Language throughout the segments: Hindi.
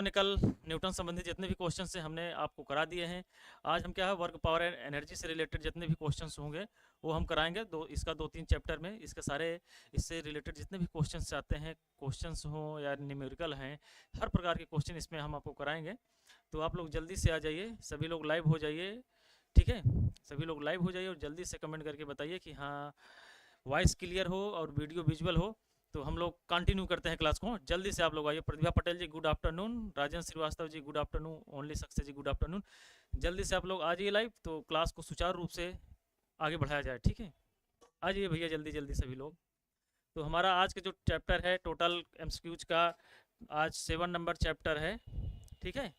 निकल न्यूटन संबंधित जितने भी क्वेश्चन से हमने आपको करा दिए हैं। आज हम क्या है वर्क पावर एंड एनर्जी से रिलेटेड जितने भी क्वेश्चंस होंगे वो हम कराएंगे। इसका 2-3 चैप्टर में इसके सारे इससे रिलेटेड जितने भी क्वेश्चंस आते हैं, क्वेश्चंस हों या न्यूमेरिकल हैं, हर प्रकार के क्वेश्चन इसमें हम आपको कराएंगे। तो आप लोग जल्दी से आ जाइए, सभी लोग लाइव हो जाइए, ठीक है। सभी लोग लाइव हो जाइए और जल्दी से कमेंट करके बताइए कि हाँ वॉइस क्लियर हो और वीडियो विजुअल हो। तो हम लोग कंटिन्यू करते हैं क्लास को। जल्दी से आप लोग आइए। प्रतिभा पटेल जी गुड आफ्टरनून, राजन Srivastava ji good afternoon, only success जी गुड आफ्टरनून। जल्दी से आप लोग आ जाइए लाइव, तो क्लास को सुचारू रूप से आगे बढ़ाया जाए, ठीक है। आ जाइए भैया जल्दी जल्दी सभी लोग। तो हमारा आज का जो चैप्टर है टोटल एमसीक्यूज का, आज 7 नंबर चैप्टर है, ठीक है।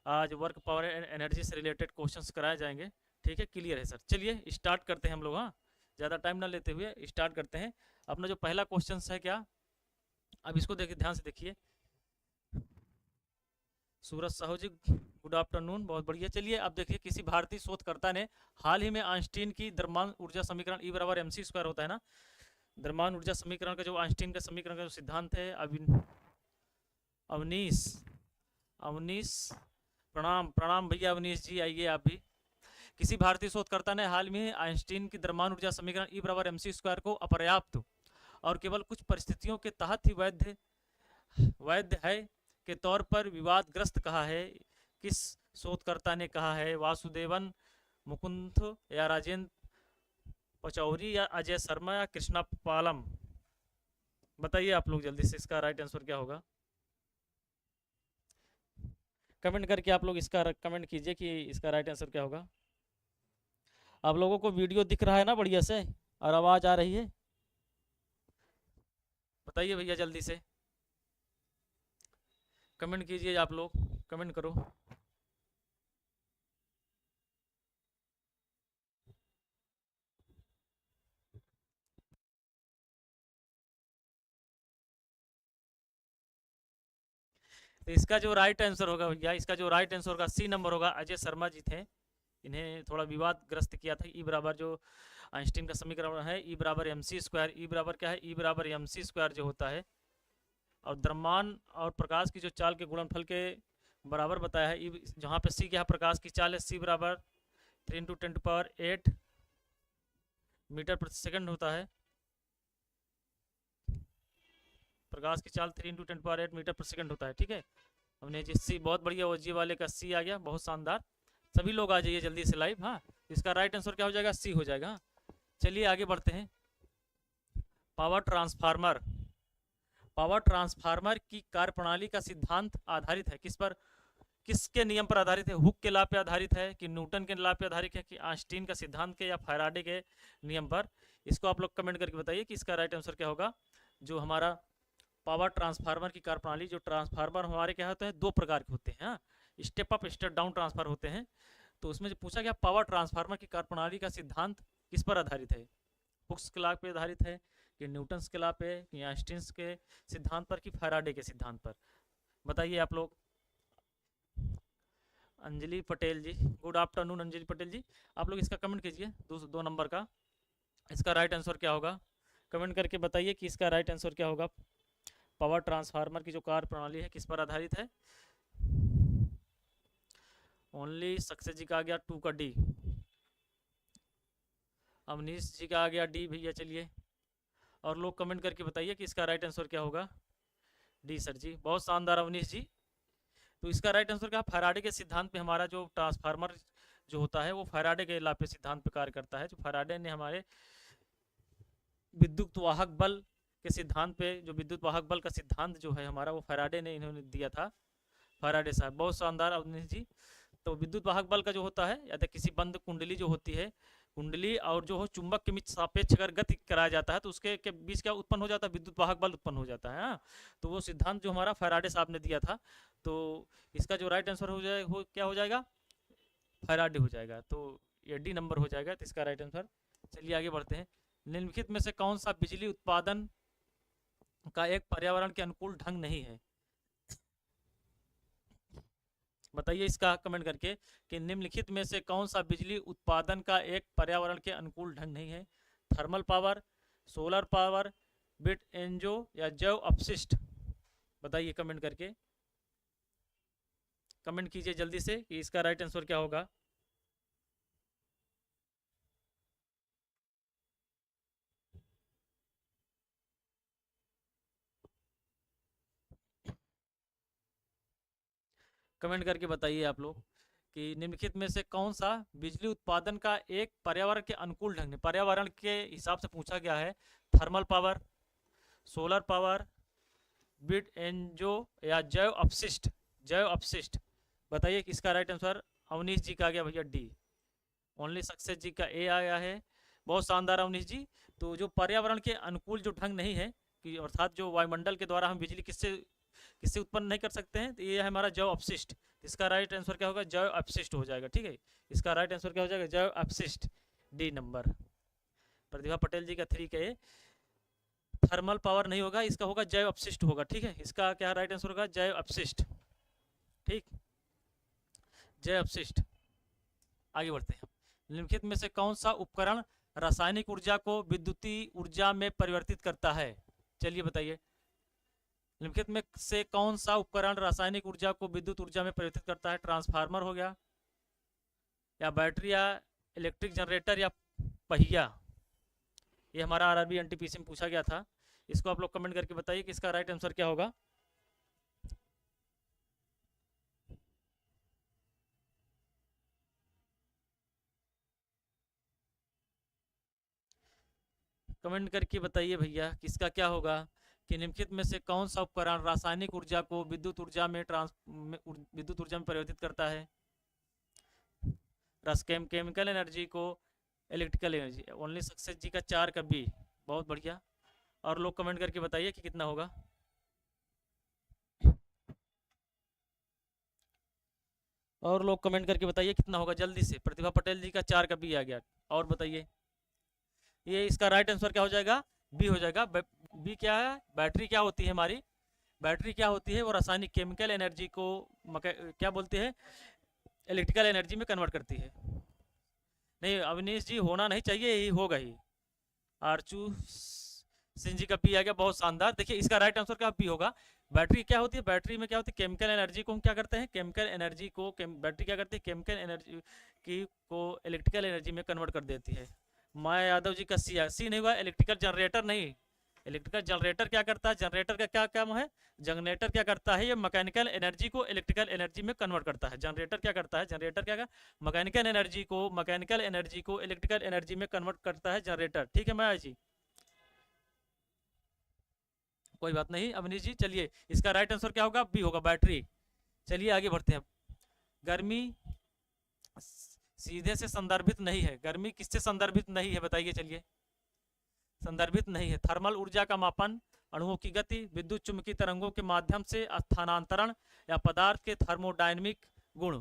आज वर्क पावर एंड एनर्जी से रिलेटेड क्वेश्चंस कराए जाएंगे, ठीक है। क्लियर है सर? चलिए स्टार्ट करते हैं हम लोग। हाँ, ज़्यादा टाइम ना लेते हुए स्टार्ट करते हैं। अपना जो पहला क्वेश्चन है क्या, अब इसको देखिए, ध्यान से देखिए। सूरज साहू जी गुड आफ्टरनून, बहुत बढ़िया। चलिए अब देखिए, किसी भारतीय शोधकर्ता ने हाल ही में आइंस्टीन की द्रव्यमान ऊर्जा समीकरण E बराबर mc स्क्वायर होता है ना, द्रव्यमान ऊर्जा समीकरण का जो आइंस्टीन का समीकरण का जो सिद्धांत है। अवनीश अवनीश प्रणाम प्रणाम भैया अवनीश जी, आइए आप भी। किसी भारतीय शोधकर्ता ने हाल में आइंस्टीन की द्रव्यमान ऊर्जा समीकरण E बराबर mc स्क्वायर को अपर्याप्त और केवल कुछ परिस्थितियों के तहत ही वैध है के तौर पर विवादग्रस्त कहा है। किस शोधकर्ता ने कहा है? वासुदेवन, मुकुंद या राजेंद्र पचौरी या अजय शर्मा या कृष्णा पालम? बताइए आप लोग जल्दी से, इसका राइट आंसर क्या होगा? कमेंट करके आप लोग इसका कमेंट कीजिए कि इसका राइट आंसर क्या होगा। आप लोगों को वीडियो दिख रहा है ना बढ़िया से, और आवाज़ आ रही है? बताइए भैया जल्दी से कमेंट कीजिए, आप लोग कमेंट करो। तो इसका जो राइट आंसर होगा भैया, इसका जो राइट आंसर होगा सी नंबर होगा। अजय शर्मा जी थे, इन्हें थोड़ा विवादग्रस्त किया था। ई बराबर जो आइंस्टीन का समीकरण है, ई बराबर mc स्क्वायर, ई बराबर क्या है? ई बराबर mc स्क्वायर जो होता है, और द्रव्यमान और प्रकाश की जो चाल के गुणनफल के बराबर बताया है। जहाँ पे सी क्या प्रकाश की चाल है, सी बराबर 3 × 10⁸ मीटर प्रति सेकंड होता है। प्रकाश की चाल 3 × 10⁸ मीटर प्रति सेकंड होता है, ठीक है। हमने जी सी, बहुत बढ़िया, वो जी वाले का सी आ गया, बहुत शानदार। सभी लोग आ जाइए जल्दी से लाइव। हाँ, इसका राइट आंसर क्या हो जाएगा? सी हो जाएगा। चलिए आगे बढ़ते हैं। पावर ट्रांसफार्मर, पावर ट्रांसफार्मर की कार्यप्रणाली का सिद्धांत आधारित है किस पर? किसके नियम पर आधारित है? हुक के लॉ पे आधारित है कि न्यूटन के लॉ पे आधारित है कि आइंस्टीन का सिद्धांत के या फैराडे के नियम पर? इसको आप लोग कमेंट करके बताइए कि इसका राइट आंसर क्या होगा। जो हमारा पावर ट्रांसफार्मर की कार्यप्रणाली, जो ट्रांसफार्मर हमारे क्या होते हैं, 2 प्रकार के होते हैं। हाँ, step up step down transformer होते हैं। तो उसमें जो पूछा गया पावर ट्रांसफार्मर की कार्यप्रणाली का सिद्धांत किस पर आधारित है? हुक्स के लॉ पे आधारित है कि न्यूटन के लॉ पे, कि आइंस्टीन के सिद्धांत पर, कि फैराडे के सिद्धांत पर? बताइए आप लोग। अंजलि पटेल जी गुड आफ्टरनून, अंजलि पटेल जी, आप लोग इसका कमेंट कीजिए। 2 नंबर का इसका राइट आंसर क्या होगा? कमेंट करके बताइए कि इसका राइट आंसर क्या होगा। पावर ट्रांसफार्मर की जो कार्य प्रणाली है किस पर आधारित है? ओनली सक्सेस जी का आ गया 2 का डी, अवनीश जी का आ गया डी भैया। चलिए और लोग कमेंट करके बताइए कि इसका राइट आंसर क्या होगा। डी सर जी, बहुत शानदार अवनीश जी। तो इसका राइट आंसर क्या? फैराडे के सिद्धांत पे हमारा जो ट्रांसफार्मर जो होता है वो फैराडे के लॉ पे सिद्धांत पे कार्य करता है। जो फैराडे ने हमारे विद्युत वाहक बल के सिद्धांत पे, जो विद्युत वाहक बल का सिद्धांत जो है हमारा, वो फैराडे ने इन्होंने दिया था। फैराडे साहब, बहुत शानदार अवनीश जी। तो विद्युत वाहक बल का जो होता है, या तो किसी बंद कुंडली जो होती है, कुंडली और जो हो चुंबक के बीच सापेक्ष अगर गति कराया जाता है तो उसके के बीच क्या उत्पन्न हो जाता है? विद्युत वाहक बल उत्पन्न हो जाता है। हाँ, तो वो सिद्धांत जो हमारा फैराडे साहब ने दिया था। तो इसका जो राइट आंसर हो जाए, क्या हो जाएगा? फैराडे हो जाएगा। तो ये डी नंबर हो जाएगा, तो इसका राइट आंसर। चलिए आगे बढ़ते हैं। निम्नलिखित में से कौन सा बिजली उत्पादन का एक पर्यावरण के अनुकूल ढंग नहीं है? बताइए इसका कमेंट करके कि निम्नलिखित में से कौन सा बिजली उत्पादन का एक पर्यावरण के अनुकूल ढंग नहीं है? Thermal power, solar power, bit energy या जैव अपशिष्ट? बताइए कमेंट करके। कमेंट कीजिए जल्दी से कि इसका राइट आंसर क्या होगा। कमेंट करके बताइए आप लोग कि निम्नलिखित में से कौन सा बिजली उत्पादन का एक पर्यावरण के अनुकूल ढंग, पर्यावरण के हिसाब से पूछा गया है। थर्मल पावर, सोलर पावर, बिड एनजो या जैव अपशिष्ट। जैव अपशिष्ट बताइए कि इसका राइट आंसर अवनीश जी का आ गया भैया डी। ओनली सक्सेस जी का ए आया है। बहुत शानदार अवनीश जी। तो जो पर्यावरण के अनुकूल जो ढंग नहीं है कि अर्थात जो वायुमंडल के द्वारा हम बिजली किससे किससे उत्पन्न नहीं कर सकते हैं, तो ये है हमारा जैव अपशिष्ट। इसका राइट आंसर क्या होगा, जैव अपशिष्ट हो जाएगा। ठीक है, इसका राइट आंसर क्या हो जाएगा, जैव अपशिष्ट, डी नंबर। प्रतिभा पटेल जी का 3 का ए। थर्मल पावर नहीं होगा, इसका होगा जैव अपशिष्ट होगा। ठीक है, इसका क्या राइट आंसर होगा, जैव अपशिष्ट। ठीक, जैव अपशिष्ट। आगे बढ़ते हैं। निम्नलिखित में से कौन सा उपकरण रासायनिक ऊर्जा को विद्युतीय ऊर्जा में परिवर्तित करता है। चलिए बताइए, निम्नलिखित में से कौन सा उपकरण रासायनिक ऊर्जा को विद्युत ऊर्जा में परिवर्तित करता है। ट्रांसफार्मर हो गया, या बैटरी, या इलेक्ट्रिक जनरेटर, या पहिया। ये हमारा आरआरबी एनटीपीसी में पूछा गया था। इसको आप लोग कमेंट करके बताइए कि इसका राइट आंसर क्या होगा। कमेंट करके बताइए भैया किसका क्या होगा कि निम्नलिखित में से कौन सा उपकरण रासायनिक ऊर्जा को विद्युत ऊर्जा में परिवर्तित करता है। केमिकल एनर्जी को इलेक्ट्रिकल एनर्जी। ओनली सक्सेस जी का 4 का बी, बहुत बढ़िया। और लोग कमेंट करके बताइए कि कितना होगा। और लोग कमेंट करके बताइए कितना होगा जल्दी से। प्रतिभा पटेल जी का 4 का बी आ गया। और बताइए, ये इसका राइट आंसर क्या हो जाएगा, बी हो जाएगा। बी क्या है, बैटरी क्या होती है हमारी, बैटरी क्या होती है, वो रासायनिक केमिकल एनर्जी को क्या बोलते हैं, इलेक्ट्रिकल एनर्जी में कन्वर्ट करती है। नहीं अवनीश जी, होना नहीं चाहिए, यही होगा ही। आरचू सिंह जी का पी आ गया, बहुत शानदार। देखिए इसका राइट आंसर क्या पी होगा। बैटरी क्या होती है, बैटरी में क्या होती है, केमिकल एनर्जी को हम क्या करते हैं, केमिकल एनर्जी को बैटरी क्या करती है, केमिकल एनर्जी की को इलेक्ट्रिकल एनर्जी में कन्वर्ट कर देती है। माया यादव जी का सी नहीं हुआ, इलेक्ट्रिकल जनरेटर नहीं। इलेक्ट्रिकल जनरेटर क्या करता है, जनरेटर का क्या काम है, जनरेटर क्या करता है, ये मैकेनिकल एनर्जी को इलेक्ट्रिकल एनर्जी में कन्वर्ट करता है। जनरेटर क्या करता है, जनरेटर क्या मैकेनिकल एनर्जी को इलेक्ट्रिकल एनर्जी में कन्वर्ट करता है जनरेटर। ठीक है माया जी, कोई बात नहीं अवनीश जी। चलिए इसका राइट आंसर क्या होगा, बी होगा, बैटरी। चलिए आगे बढ़ते हैं। गर्मी सीधे से संदर्भित नहीं है, गर्मी किससे संदर्भित नहीं है बताइए। चलिए, संदर्भित नहीं है। थर्मल ऊर्जा का मापन, अणुओं की गति, विद्युत चुंबकीय तरंगों के माध्यम से स्थानांतरण, या पदार्थ के थर्मोडायनेमिक गुण।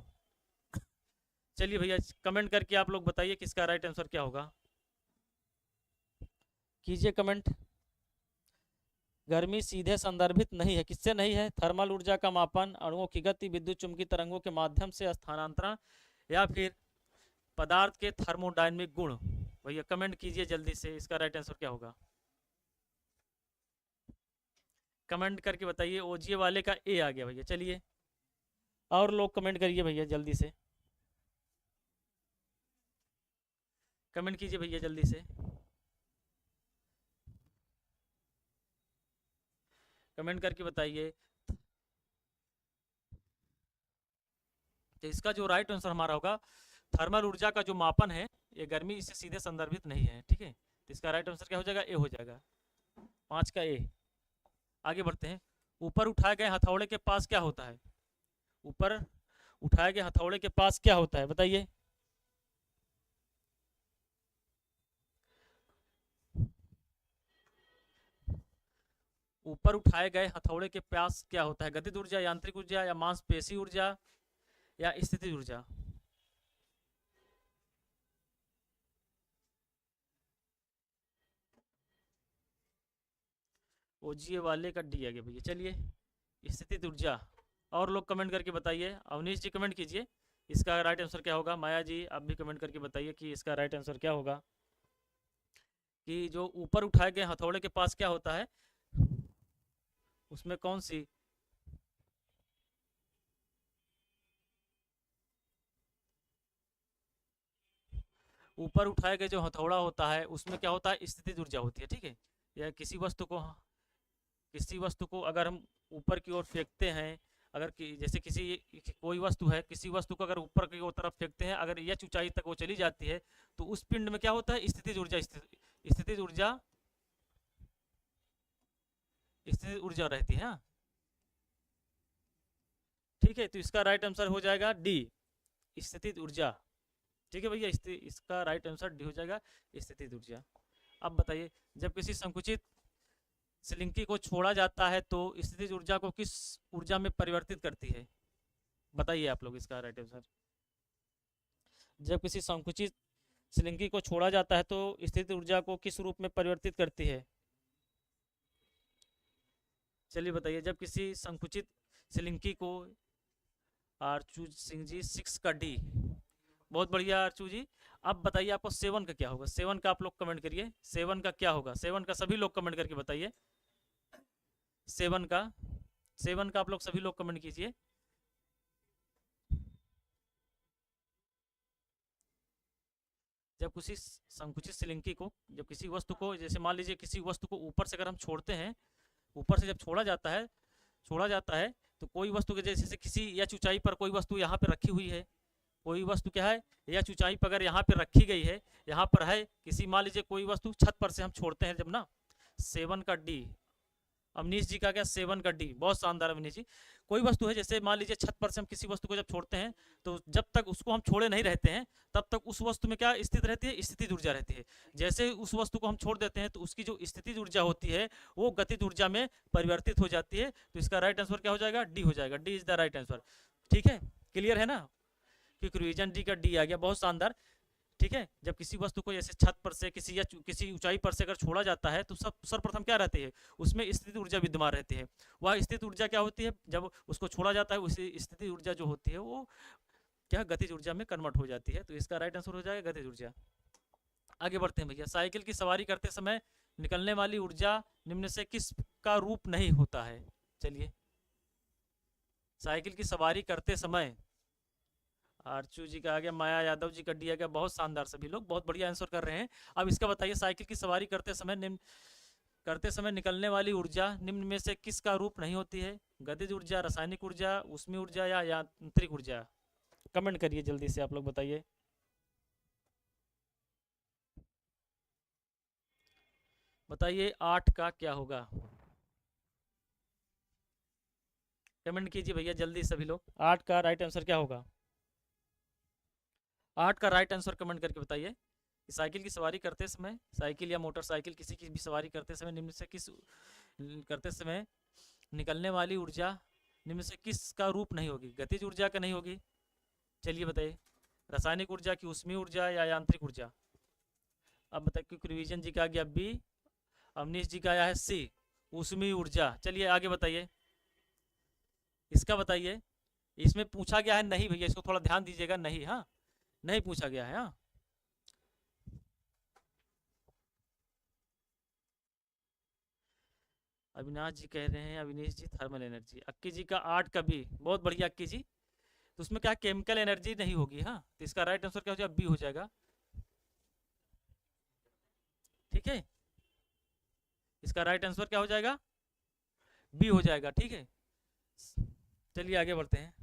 चलिए भैया कमेंट करके आप लोग बताइए किसका राइट आंसर क्या होगा, कीजिए कमेंट। गर्मी सीधे संदर्भित नहीं है, किससे नहीं है, थर्मल ऊर्जा का मापन, अणुओं की गति, विद्युत चुंबकीय तरंगों के माध्यम से स्थानांतरण, या फिर पदार्थ के थर्मोडायनेमिक गुण। भैया कमेंट कीजिए जल्दी से, इसका राइट आंसर क्या होगा। कमेंट करके बताइए। ओजीए वाले का ए आ गया भैया। चलिए और लोग कमेंट करिए भैया जल्दी से, कमेंट कीजिए भैया जल्दी से, कमेंट करके बताइए। तो इसका जो राइट आंसर हमारा होगा, थर्मल ऊर्जा का जो मापन है, ये गर्मी इससे सीधे संदर्भित नहीं है। ठीक है, तो इसका राइट आंसर क्या हो जाएगा, ए हो जाएगा, 5 का ए। आगे बढ़ते हैं। ऊपर उठाए गए हथौड़े के पास क्या होता है, ऊपर उठाए गए हथौड़े के पास क्या होता है बताइए। ऊपर उठाए गए हथौड़े के पास क्या होता है, गतिज ऊर्जा, यांत्रिक ऊर्जा, या मांसपेशी ऊर्जा, या स्थिति ऊर्जा। ओजीए वाले का डी आ गया भैया। चलिए स्थिति ऊर्जा। और लोग कमेंट करके बताइए। अवनीश जी कमेंट कीजिए, इसका राइट आंसर क्या होगा। माया जी आप भी कमेंट करके बताइए कि इसका राइट आंसर क्या होगा, कि जो ऊपर उठाए गए हथौड़े के पास क्या होता है, उसमें कौन सी ऊपर उठाए गए जो हथौड़ा होता है उसमें क्या होता है, स्थितिज ऊर्जा होती है, ठीक है। या किसी वस्तु को अगर हम ऊपर की ओर फेंकते हैं, अगर जैसे कोई वस्तु है, किसी वस्तु को अगर ऊपर की ओर तरफ फेंकते हैं, अगर यह ऊंचाई तक वो चली जाती है, तो उस पिंड में क्या होता है, स्थितिज ऊर्जा रहती है, हाँ। ठीक है, तो इसका राइट आंसर हो जाएगा डी, स्थितिज ऊर्जा। ठीक है भैया, इसका राइट आंसर डी हो जाएगा, स्थितिज ऊर्जा। अब बताइए, जब किसी संकुचित स्लिंकी को छोड़ा जाता है तो स्थितिज ऊर्जा को किस ऊर्जा में परिवर्तित करती है? बताइए आप लोग इसका राइट आंसर। जब किसी संकुचित स्लिंकी को छोड़ा जाता है तो स्थितिज ऊर्जा को किस रूप में परिवर्तित करती है? चलिए बताइए, जब किसी संकुचित स्लिंकी को, आरचू सिंह जी 6 का डी, बहुत बढ़िया आरचू जी। अब बताइए आपको 7 का क्या होगा, 7 का आप लोग कमेंट करिए, 7 का क्या होगा, 7 का सभी लोग कमेंट करके बताइए। 7 का, 7 का आप लोग सभी लोग कमेंट कीजिए। जब किसी संकुचित स्लिंकी को, जब किसी वस्तु को, जैसे मान लीजिए किसी वस्तु को ऊपर से अगर हम छोड़ते हैं, ऊपर से जब छोड़ा जाता है तो कोई वस्तु के जैसे किसी या ऊंचाई पर कोई वस्तु यहाँ पे रखी हुई है, कोई वस्तु क्या है या ऊंचाई पर अगर यहाँ पे रखी गई है, यहाँ पर है किसी, मान लीजिए कोई वस्तु छत पर से हम छोड़ते हैं जब ना, 7 का डी। अवनीश जी का क्या, 7 का डी, बहुत शानदार अवनीश जी। कोई वस्तु है, जैसे मान लीजिए छत पर से हम किसी वस्तु को जब छोड़ते हैं, तो जब तक उसको हम छोड़े नहीं रहते हैं तब तक उस वस्तु में क्या स्थित रहती है, स्थितिज ऊर्जा रहती है। जैसे उस वस्तु को हम छोड़ देते हैं तो उसकी जो स्थितिज ऊर्जा होती है वो गतिज ऊर्जा में परिवर्तित हो जाती है। तो इसका राइट आंसर क्या हो जाएगा, डी हो जाएगा, D is the right answer. ठीक है, क्लियर है ना, क्योंकि रीजन डी का डी आ गया, बहुत शानदार। ठीक है, जब किसी वस्तु को जैसे छत पर से किसी ऊंचाई पर से अगर छोड़ा जाता है तो सर्वप्रथम क्या रहती है, उसमें स्थितिज ऊर्जा विद्यमान रहती है। वह स्थितिज ऊर्जा क्या होती है, जब उसको छोड़ा जाता है उसी स्थितिज ऊर्जा जो होती है वो क्या गतिज ऊर्जा में कन्वर्ट हो जाती है। तो इसका राइट आंसर हो जाएगा गतिज ऊर्जा। आगे बढ़ते हैं भैया, साइकिल की सवारी करते समय निकलने वाली ऊर्जा निम्न से किस का रूप नहीं होता है? चलिए, साइकिल की सवारी करते समय, आरचू जी का आ गया, माया यादव जी का डी आ गया, बहुत शानदार, सभी लोग बहुत बढ़िया आंसर कर रहे हैं। अब इसका बताइए, साइकिल की सवारी करते समय निकलने वाली ऊर्जा निम्न में से किसका रूप नहीं होती है? गतिज ऊर्जा, रासायनिक ऊर्जा, ऊष्मीय ऊर्जा या यांत्रिक ऊर्जा? कमेंट करिए जल्दी से आप लोग, बताइए। बताइए 8 का क्या होगा, कमेंट कीजिए भैया जल्दी सभी लोग, 8 का राइट आंसर क्या होगा? 8 का राइट आंसर कमेंट करके बताइए। साइकिल की सवारी करते समय, साइकिल या मोटरसाइकिल किसी की भी सवारी करते समय निम्न से करते समय निकलने वाली ऊर्जा निम्न से किस का रूप नहीं होगी? गतिज ऊर्जा का नहीं होगी? चलिए बताइए, रासायनिक ऊर्जा की, ऊष्मीय ऊर्जा या यांत्रिक ऊर्जा? अब बताइए, क्योंकि रिवीजन जी का आ गया बी, अवनीश जी का आया है सी, ऊष्मीय ऊर्जा। चलिए आगे बताइए, इसका बताइए। इसमें पूछा गया है नहीं भैया, इसको थोड़ा ध्यान दीजिएगा, नहीं, हाँ नहीं पूछा गया है, हाँ। अविनाश जी कह रहे हैं, अविनेश जी थर्मल एनर्जी, अक्की जी का 8 का बी, बहुत बढ़िया अक्की जी। तो उसमें क्या केमिकल एनर्जी नहीं होगी, हाँ, तो इसका राइट आंसर क्या हो जाएगा, बी हो जाएगा। ठीक है, इसका राइट आंसर क्या हो जाएगा, बी हो जाएगा। ठीक है, चलिए आगे बढ़ते हैं।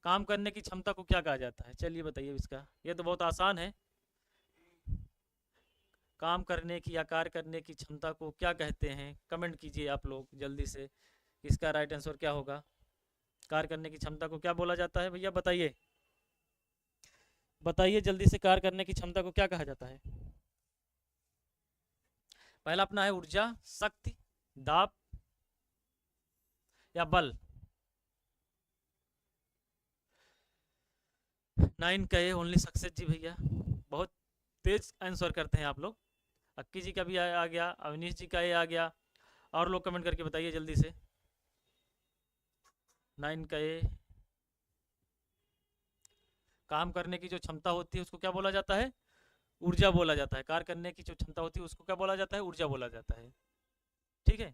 काम करने की क्षमता को क्या कहा जाता है? चलिए बताइए इसका, ये तो बहुत आसान है। काम करने की या कार्य करने की क्षमता को क्या कहते हैं? कमेंट कीजिए आप लोग जल्दी से, इसका राइट आंसर क्या होगा? कार्य करने की क्षमता को क्या बोला जाता है भैया, बताइए, बताइए जल्दी से, कार्य करने की क्षमता को क्या कहा जाता है? पहला अपना है ऊर्जा, शक्ति, दाब या बल। 9 कहे ओनली सक्सेस जी भैया, बहुत तेज आंसर करते हैं आप लोग। अक्की जी का भी आ गया, अवनीश जी का ये आ गया, और लोग कमेंट करके बताइए जल्दी से। 9 कहे, काम करने की जो क्षमता होती है उसको क्या बोला जाता है? ऊर्जा बोला जाता है। कार्य करने की जो क्षमता होती है उसको क्या बोला जाता है? ऊर्जा बोला जाता है। ठीक है,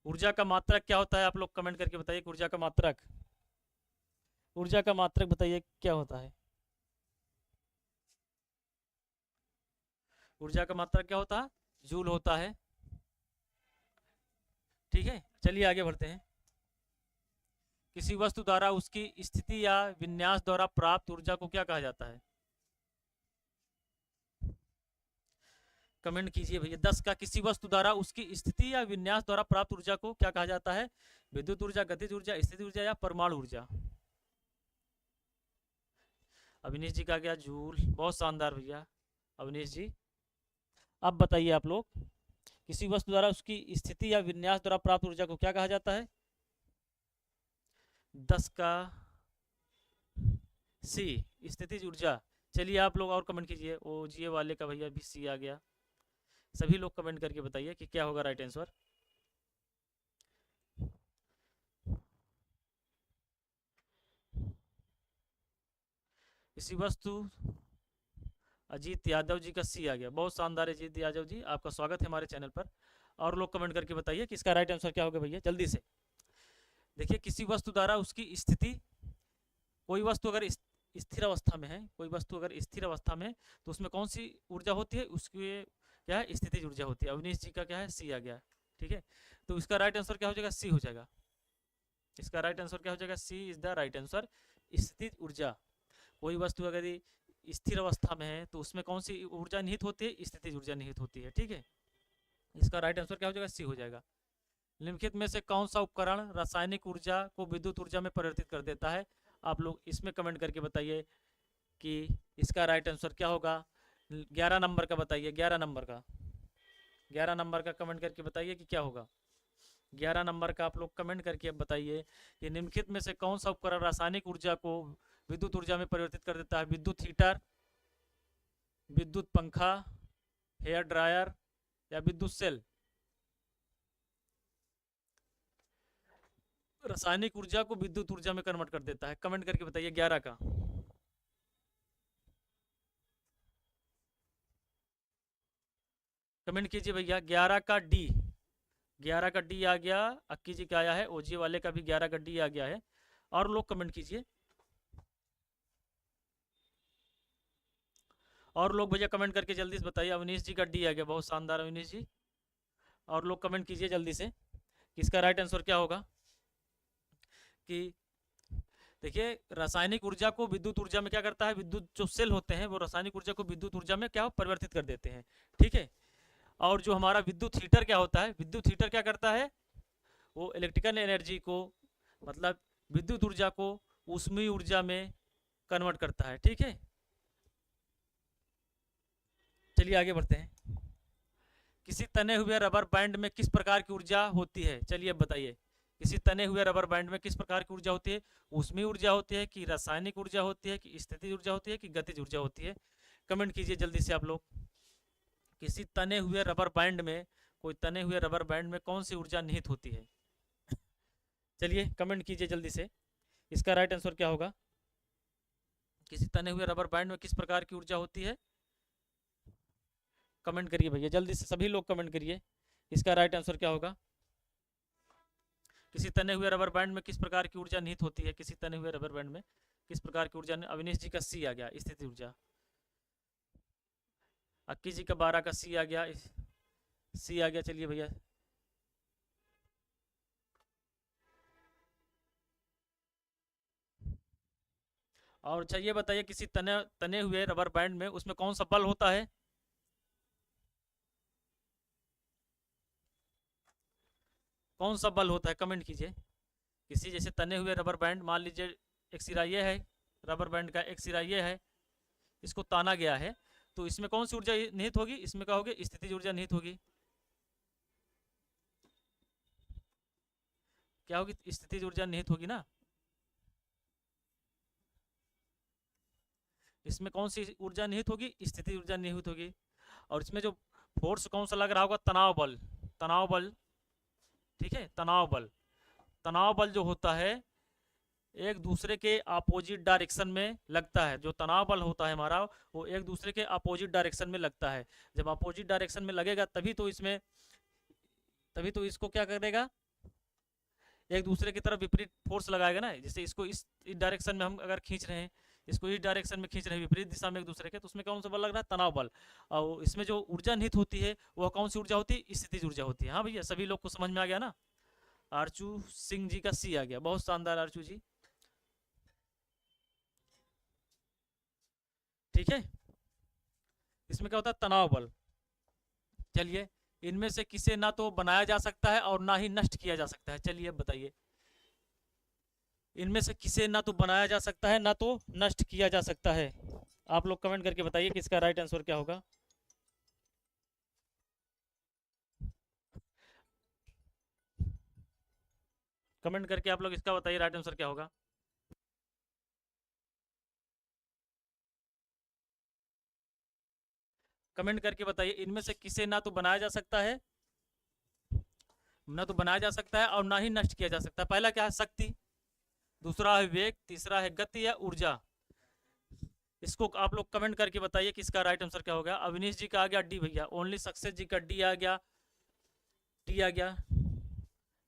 ऊर्जा का मात्रक क्या होता है? आप लोग कमेंट करके बताइए, ऊर्जा का मात्रक, ऊर्जा का मात्रक बताइए क्या होता है? ऊर्जा का मात्रा क्या होता है, जूल होता है। ठीक है, चलिए आगे बढ़ते हैं। किसी वस्तु द्वारा उसकी स्थिति या विन्यास द्वारा प्राप्त ऊर्जा को क्या कहा जाता है? कमेंट कीजिए भैया। 10 का, किसी वस्तु द्वारा उसकी स्थिति या विन्यास द्वारा प्राप्त ऊर्जा को क्या कहा जाता है? विद्युत ऊर्जा, गतिज ऊर्जा, स्थिति ऊर्जा या परमाणु ऊर्जा? अविनेश जी का क्या, जूल। बहुत शानदार भैया अविनेश जी। अब बताइए आप लोग, किसी वस्तु द्वारा उसकी स्थिति या विन्यास द्वारा प्राप्त ऊर्जा को क्या कहा जाता है? 10 का सी, स्थितिज ऊर्जा। चलिए आप लोग और कमेंट कीजिए। ओ जी वाले का भैया भी सी आ गया। सभी लोग कमेंट करके बताइए कि क्या होगा राइट आंसर। इसी वस्तु, अजीत यादव जी का सी आ गया। बहुत शानदार अजीत यादव जी, आपका स्वागत है हमारे चैनल पर। और लोग कमेंट करके बताइए कि इसका राइट आंसर क्या होगा भैया, जल्दी से। देखिए, किसी वस्तु द्वारा उसकी स्थिति, कोई वस्तु अगर स्थिर अवस्था में है, कोई वस्तु अगर स्थिर अवस्था में है तो उसमें कौन सी ऊर्जा होती है? उसकी क्या है, स्थितिज ऊर्जा होती है। अविनेश जी का क्या है, सी आ गया। ठीक है, तो इसका राइट आंसर क्या हो जाएगा, सी हो जाएगा। इसका राइट आंसर क्या हो जाएगा, सी इज द राइट आंसर, स्थितिज ऊर्जा। कोई वस्तु अगर स्थिर अवस्था में है तो उसमें कौन सी ऊर्जा निहित होती है? स्थितिज ऊर्जा निहित होती है। ठीक है, इसका राइट आंसर क्या हो जाएगा, सी हो जाएगा। निम्नलिखित में से कौन सा उपकरण रासायनिक ऊर्जा को विद्युत ऊर्जा में परिवर्तित कर देता है? आप लोग इसमें कमेंट करके बताइए कि इसका राइट आंसर क्या होगा। 11 नंबर का बताइए, 11 नंबर का, 11 नंबर का कमेंट करके बताइए कि क्या होगा। 11 नंबर का आप लोग कमेंट करके अब बताइए कि निम्नलिखित में से कौन सा उपकरण रासायनिक ऊर्जा को विद्युत ऊर्जा में परिवर्तित कर देता है? विद्युत हीटर, विद्युत पंखा, हेयर ड्रायर या विद्युत सेल? रासायनिक ऊर्जा को विद्युत ऊर्जा में कन्वर्ट कर देता है। कमेंट करके बताइए 11 का। कमेंट कीजिए भैया। 11 का डी, 11 का डी आ गया। अक्की जी का आया है, ओजी वाले का भी 11 का डी आ गया है। और लोग कमेंट कीजिए, और लोग भैया कमेंट करके जल्दी से बताइए। अवनीश जी का डी आ गया, बहुत शानदार अवनीश जी। और लोग कमेंट कीजिए जल्दी से कि इसका राइट आंसर क्या होगा। कि देखिए, रासायनिक ऊर्जा को विद्युत ऊर्जा में क्या करता है, विद्युत जो सेल होते हैं वो रासायनिक ऊर्जा को विद्युत ऊर्जा में क्या परिवर्तित कर देते हैं। ठीक है, और जो हमारा विद्युत हीटर क्या होता है, विद्युत हीटर क्या करता है, वो इलेक्ट्रिकल एनर्जी को, मतलब विद्युत ऊर्जा को ऊष्मीय ऊर्जा में कन्वर्ट करता है। ठीक है, चलिए आगे बढ़ते हैं। किसी तने हुए रबर बैंड में किस प्रकार की ऊर्जा होती है? चलिए अब बताइए, किसी तने हुए रबर बैंड में किस प्रकार की ऊर्जा होती है? ऊष्मीय ऊर्जा होती है कि रासायनिक ऊर्जा होती है कि स्थितिज ऊर्जा होती है कि गतिज ऊर्जा होती है? कमेंट कीजिए जल्दी से आप लोग। किसी तने हुए रबर बैंड में, कोई तने हुए रबर बैंड में कौन सी ऊर्जा निहित होती है? चलिए कमेंट कीजिए जल्दी से, इसका राइट आंसर क्या होगा। किसी तने हुए रबर बैंड में किस प्रकार की ऊर्जा होती है? कमेंट करिए भैया जल्दी से, सभी लोग कमेंट करिए, इसका राइट आंसर क्या होगा। किसी तने हुए रबर बैंड में किस प्रकार की ऊर्जा निहित होती है? किसी तने हुए रबर बैंड में किस प्रकार की ऊर्जा? अविनेश जी का सी आ गया, स्थिति ऊर्जा। अक्की जी का 12 का सी आ गया, सी आ गया। चलिए भैया, और अच्छा ये बताइए, किसी तने तने हुए रबर बैंड में उसमें कौन सा बल होता है? कौन सा बल होता है, कमेंट कीजिए। किसी जैसे तने हुए रबर बैंड, मान लीजिए एक सिरा ये है, रबर बैंड का एक सिरा ये है, इसको ताना गया है, तो इसमें कौन सी ऊर्जा निहित होगी? इसमें क्या होगी, स्थितिज ऊर्जा निहित होगी। क्या होगी, स्थितिज ऊर्जा निहित होगी ना। इसमें कौन सी ऊर्जा निहित होगी? स्थितिज ऊर्जा निहित होगी। और इसमें जो फोर्स कौन सा लग रहा होगा, तनाव बल, तनाव बल। ठीक है, तनाव बल, तनाव बल जो होता है एक दूसरे के अपोजिट डायरेक्शन में लगता है। जो तनाव बल होता है हमारा, वो एक दूसरे के अपोजिट डायरेक्शन में लगता है। जब अपोजिट डायरेक्शन में लगेगा तभी तो इसमें, तभी तो इसको क्या करेगा, एक दूसरे की तरफ विपरीत फोर्स लगाएगा ना। जैसे इसको इस डायरेक्शन में हम अगर खींच रहे हैं, इसको इस डायरेक्शन में खींच रहे हैं विपरीत दिशा में एक दूसरे के, तो उसमें कौन सा बल लग रहा है? तनाव बल। और इसमें जो ऊर्जा निहित होती है वह कौन सी ऊर्जा होती है? स्थितिज ऊर्जा होती है। हाँ भैया, सभी लोग को समझ में आ गया ना? आरचू सिंह जी का सी आ गया, बहुत शानदार आरचू जी, ठीक है। इसमें क्या होता है? तनाव बल। चलिए, इनमें से किसे ना तो बनाया जा सकता है और ना ही नष्ट किया जा सकता है। चलिए अब बताइए, इनमें से किसे ना तो बनाया जा सकता है ना तो नष्ट किया जा सकता है। आप लोग कमेंट करके बताइए कि इसका राइट आंसर क्या होगा। कमेंट करके आप लोग इसका बताइए राइट आंसर क्या होगा। कमेंट करके बताइए, इनमें से किसे ना तो बनाया जा सकता है, ना तो बनाया जा सकता है और ना ही नष्ट किया जा सकता है। पहला क्या है? शक्ति, दूसरा है वेग, तीसरा है गति या ऊर्जा। इसको आप लोग कमेंट करके बताइए कि इसका राइट आंसर क्या होगा। अविनीश जी का आ गया डी भैया, ओनली सक्सेस जी का डी आ गया, टी आ गया।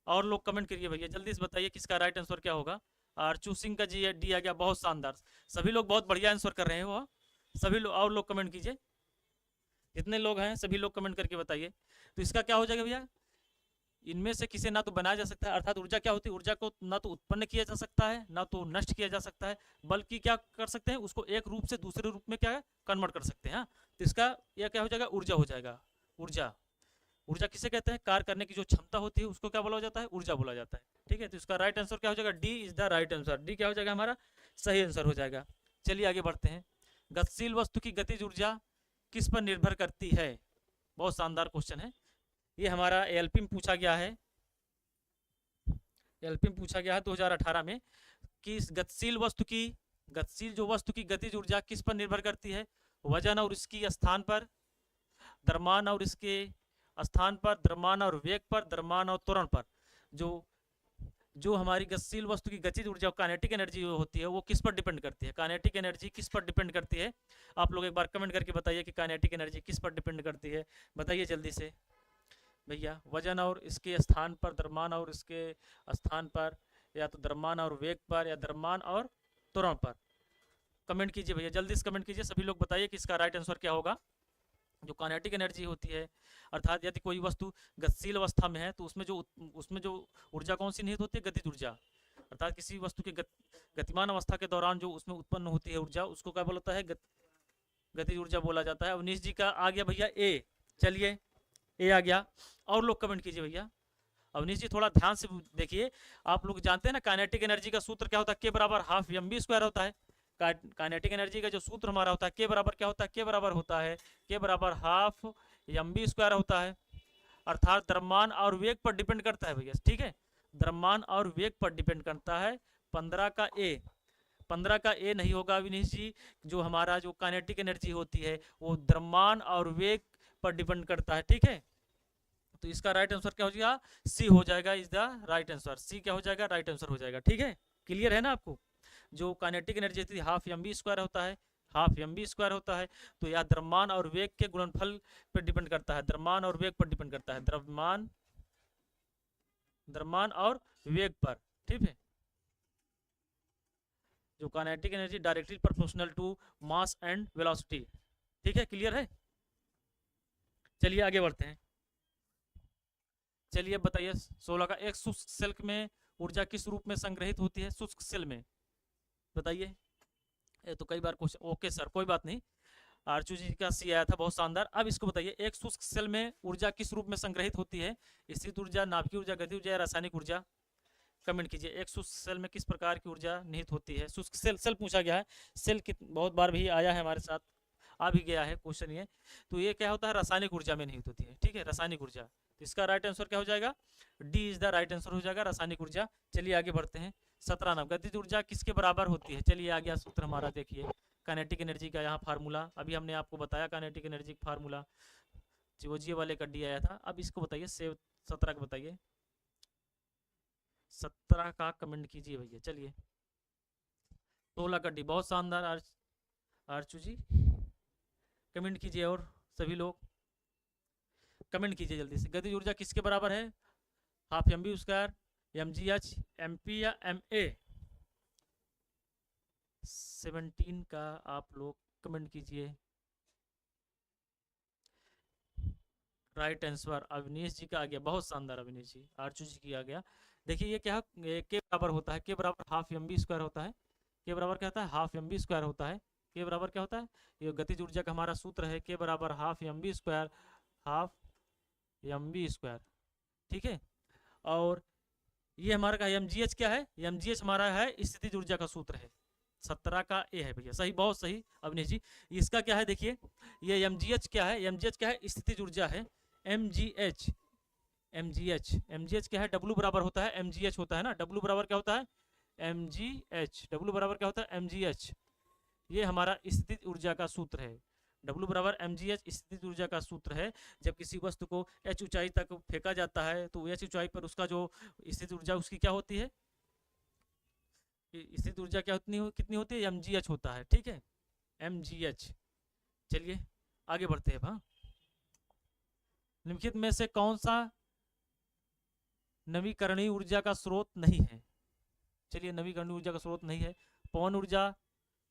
और लोग कमेंट करिए भैया, जल्दी से बताइए कि इसका राइट आंसर क्या होगा। आरचू सिंह का जी डी आ गया, बहुत शानदार, सभी लोग बहुत बढ़िया आंसर कर रहे हैं वो। सभी लोग, और लोग कमेंट कीजिए, जितने लोग हैं सभी लोग कमेंट करके बताइए। तो इसका क्या हो जाएगा भैया? इनमें से किसे ना तो बनाया जा सकता है, अर्थात ऊर्जा क्या होती है? ऊर्जा को ना तो उत्पन्न किया जा सकता है ना तो नष्ट किया जा सकता है, बल्कि क्या कर सकते हैं? उसको एक रूप से दूसरे रूप में क्या है? कन्वर्ट कर सकते हैं। हाँ, तो इसका यह क्या हो जाएगा? ऊर्जा हो जाएगा। ऊर्जा, ऊर्जा किसे कहते हैं? कार्य करने की जो क्षमता होती है उसको क्या बोला जाता है? ऊर्जा बोला जाता है, ठीक है। तो इसका राइट आंसर क्या हो जाएगा? D is the right answer. D क्या हो जाएगा? हमारा सही आंसर हो जाएगा। चलिए आगे बढ़ते हैं। गतिशील वस्तु की गतिज ऊर्जा किस पर निर्भर करती है? बहुत शानदार क्वेश्चन है ये, हमारा एलपी में पूछा गया है। एलपी में पूछा गया है 2018 में कि गतिशील वस्तु की, गतिशील जो वस्तु की गतिज ऊर्जा किस पर निर्भर करती है? वजन और इसकी स्थान पर, द्रव्यमान और इसके स्थान पर, द्रव्यमान और वेग पर, द्रव्यमान और त्वरण पर। जो जो हमारी गतिशील वस्तु की गतिज ऊर्जा काइनेटिक एनर्जी होती है वो किस पर डिपेंड करती है? काइनेटिक एनर्जी किस पर डिपेंड करती है? आप लोग एक बार कमेंट करके बताइए कि काइनेटिक एनर्जी किस पर डिपेंड करती है। बताइए जल्दी से भैया। वजन और इसके स्थान पर, द्रव्यमान और इसके स्थान पर, या तो द्रव्यमान और वेग पर, या द्रव्यमान और त्वरण पर। कमेंट कीजिए भैया, जल्दी से कमेंट कीजिए, सभी लोग बताइए कि इसका राइट आंसर क्या होगा। जो काइनेटिक एनर्जी होती है, अर्थात यदि कोई वस्तु गतिशील अवस्था में है तो उसमें जो ऊर्जा कौन सी निहित होती है? गतिज ऊर्जा। अर्थात किसी वस्तु के गतिमान अवस्था के दौरान जो उसमें उत्पन्न होती है ऊर्जा, उसको क्या बोलता है? गतिज ऊर्जा बोला जाता है। अवनीश जी का आ गया भैया ए। चलिए, ए आ गया। और लोग कमेंट कीजिए भैया। अवनीश जी थोड़ा ध्यान से देखिए, आप लोग जानते हैं ना काइनेटिक एनर्जी का सूत्र क्या होता है? के बराबर हाफ एम बी स्क्वायर होता है। काइनेटिक एनर्जी का जो सूत्र हमारा होता है, के बराबर क्या होता है? के बराबर होता है, के बराबर हाफ एम बी स्क्वायर होता है। अर्थात द्रव्यमान और वेग पर डिपेंड करता है भैया, ठीक है। द्रव्यमान और वेग पर डिपेंड करता है। 15 का ए, 15 का ए नहीं होगा अविनीश जी। जो हमारा जो काइनेटिक एनर्जी होती है वो द्रव्यमान और वेग पर डिपेंड करता है, ठीक है। तो इसका राइट आंसर क्या हो जाएगा? सी हो जाएगा, इज द राइट आंसर। सी क्या हो जाएगा? राइट आंसर हो जाएगा, ठीक है। क्लियर है ना आपको? जो काइनेटिक एनर्जी थी हाफ एम बी स्क्वायर होता है, हाफ एम बी स्क्वायर होता है। तो यह द्रव्यमान और वेग के गुणनफल पर डिपेंड करता है, द्रव्यमान और वेग पर डिपेंड करता है, द्रव्यमान और वेग पर, ठीक है। जो kinetic energy directly proportional to mass and velocity, ठीक है। क्लियर है? चलिए आगे बढ़ते हैं। चलिए बताइए 16 का, एक शुष्क सेल में ऊर्जा किस रूप में संग्रहित होती है? शुष्क सेल में बताइए। ये तो कई बार क्वेश्चन, ओके सर कोई बात नहीं। आरचू जी का सी आया था, बहुत शानदार। अब इसको बताइए, एक शुष्क सेल में ऊर्जा किस रूप में संग्रहित होती है? स्थित ऊर्जा, नाभिकीय ऊर्जा, गति ऊर्जा या रासायनिक ऊर्जा? कमेंट कीजिए। एक शुष्क सेल में किस प्रकार की ऊर्जा निहित होती है? शुष्क सेल, सेल पूछा गया है। सेल बहुत बार भी आया है हमारे साथ, आ भी गया है क्वेश्चन ये। तो ये क्या होता है? रासायनिक ऊर्जा में निहित होती है, ठीक है, रासायनिक ऊर्जा। तो इसका राइट आंसर क्या हो जाएगा? D is the right answer हो जाएगा, रासायनिक ऊर्जा। चलिए आगे बढ़ते हैं। 17 नंबर, गतिज ऊर्जा किसके बराबर होती है? चलिए आ गया सूत्र हमारा, देखिए काइनेटिक एनर्जी का यहाँ फार्मूला अभी हमने आपको बताया, काइनेटिक एनर्जी का फार्मूला जी वाले का डी आया था। अब इसको बताइए, 17 का बताइए, 17 का कमेंट कीजिए भैया। चलिए 16 का डी, बहुत शानदार आरचू जी, कमेंट कीजिए और सभी लोग कमेंट कीजिए जल्दी से। गतिज ऊर्जा किसके बराबर है? Half M B square, M G H, M P या एम ए? 17 का आप लोग कमेंट कीजिए। राइट आंसर अविनेश जी का आ गया, बहुत शानदार अविनेश जी। आरचू जी की आ गया। देखिए ये क्या है, के बराबर होता है, के बराबर हाफ एम बी स्क्वायर होता है। के बराबर क्या होता है, हाफ एम बी स्क्वायर होता है। के बराबर क्या होता है, ये गतिज ऊर्जा का हमारा सूत्र है, के बराबर half M B square, half M B square. ठीक है, और ये हमारा का एम जी एच क्या है, एम जी एच हमारा है स्थितिज ऊर्जा का सूत्र है। 17 का ए है भैया, सही, बहुत सही अवनीश जी। इसका क्या है, देखिए ये एम जी एच क्या है, एम जी एच क्या है, स्थितिज ऊर्जा है। M G H, M G H, M G H क्या है, डब्ल्यू बराबर होता है एम जी एच होता है ना, डब्ल्यू बराबर क्या होता है, एम जी एच, डब्ल्यू बराबर क्या होता है, एम जी एच। ये हमारा स्थितिज ऊर्जा का सूत्र है। डब्ल्यू बराबर एम जी एच स्थितिज ऊर्जा का सूत्र है। जब किसी वस्तु को एच ऊंचाई तक फेंका जाता है तो एच ऊंचाई पर उसका जो स्थितिज ऊर्जा उसकी क्या होती है, स्थितिज ऊर्जा क्या कितनी होती है, एम जी एच होता है। ठीक है, एम जी एच। चलिए आगे बढ़ते हैं। हाँ, निम्नलिखित में से कौन सा नवीकरणीय ऊर्जा का स्रोत नहीं है। चलिए, नवीकरणीय ऊर्जा का स्रोत नहीं है, पवन ऊर्जा,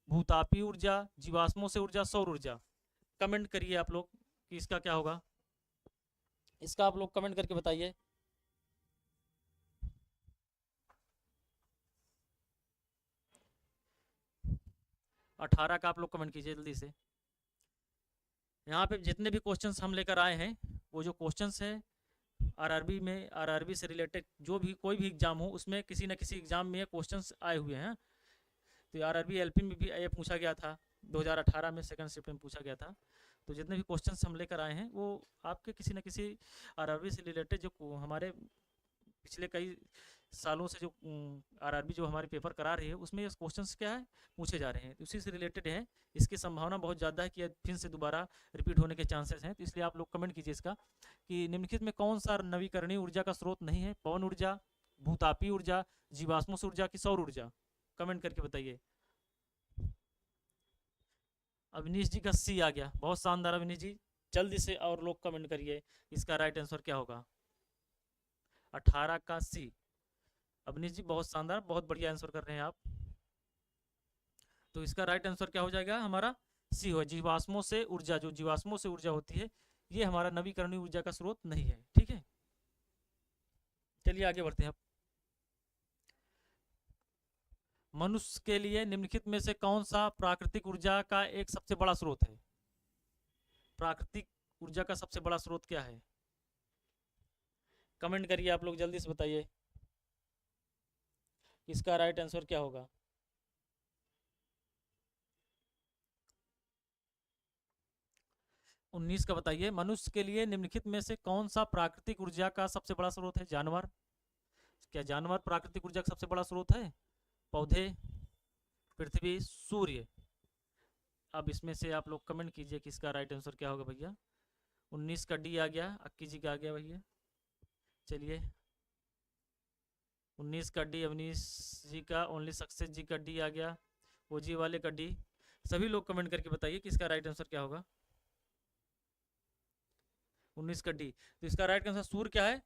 भूतापीय ऊर्जा, जीवाश्मों से ऊर्जा, सौर ऊर्जा। कमेंट करिए आप लोग कि इसका क्या होगा, इसका आप लोग कमेंट करके बताइए। अठारह का आप लोग कमेंट कीजिए जल्दी से। यहाँ पे जितने भी क्वेश्चंस हम लेकर आए हैं, वो जो क्वेश्चंस है आरआरबी में, आरआरबी से रिलेटेड जो भी कोई भी एग्जाम हो उसमें किसी न किसी एग्जाम में ये क्वेश्चंस आए हुए हैं। तो आरआरबी एलपी में भी ये पूछा गया था, 2018 में सेकंड शिफ्ट में पूछा गया था। तो जितने भी क्वेश्चंस हम लेकर आए हैं वो आपके किसी न किसी आरआरबी से रिलेटेड जो हमारे पिछले कई सालों से जो आरआरबी जो हमारे पेपर करा रही है उसमें ये क्वेश्चंस क्या है पूछे जा रहे हैं, उसी से रिलेटेड है। इसकी संभावना बहुत ज़्यादा है कि फिर से दोबारा रिपीट होने के चांसेस हैं। तो इसलिए आप लोग कमेंट कीजिए इसका कि निम्नलिखित में कौन सा नवीकरणीय ऊर्जा का स्रोत नहीं है, पवन ऊर्जा, भूतापीय ऊर्जा, जीवाश्मों से ऊर्जा की सौर ऊर्जा। कमेंट करके बताइए। अविनीश जी का सी आ गया, बहुत शानदार अविनीश जी, जल्दी से और लोग कमेंट करिए इसका राइट आंसर क्या होगा। 18 का सी। अविनीश जी बहुत शानदार, बहुत बढ़िया आंसर कर रहे हैं आप। तो इसका राइट आंसर क्या हो जाएगा हमारा, सी हो, जीवाश्मों से ऊर्जा, जो जीवाश्मों से ऊर्जा होती है ये हमारा नवीकरणीय ऊर्जा का स्रोत नहीं है। ठीक है, चलिए आगे बढ़ते हैं। अब मनुष्य के लिए निम्नलिखित में से कौन सा प्राकृतिक ऊर्जा का एक सबसे बड़ा स्रोत है। प्राकृतिक ऊर्जा का सबसे बड़ा स्रोत क्या है, कमेंट करिए आप लोग जल्दी से बताइए इसका राइट आंसर क्या होगा। उन्नीस का बताइए, मनुष्य के लिए निम्नलिखित में से कौन सा प्राकृतिक ऊर्जा का सबसे बड़ा स्रोत है। जानवर, क्या जानवर प्राकृतिक ऊर्जा का सबसे बड़ा स्रोत है, पौधे, पृथ्वी, सूर्य। अब इसमें से आप लोग कमेंट कीजिए कि इसका राइट आंसर क्या होगा भैया। 19 का डी आ गया, अक्की जी का आ गया भैया। चलिए 19 का डी अवनीश जी का, ओनली सक्सेस जी का डी आ गया, ओजी वाले का डी। सभी लोग कमेंट करके बताइए कि इसका राइट आंसर क्या होगा। 19 का डी। तो इसका राइट आंसर सूर्य क्या है,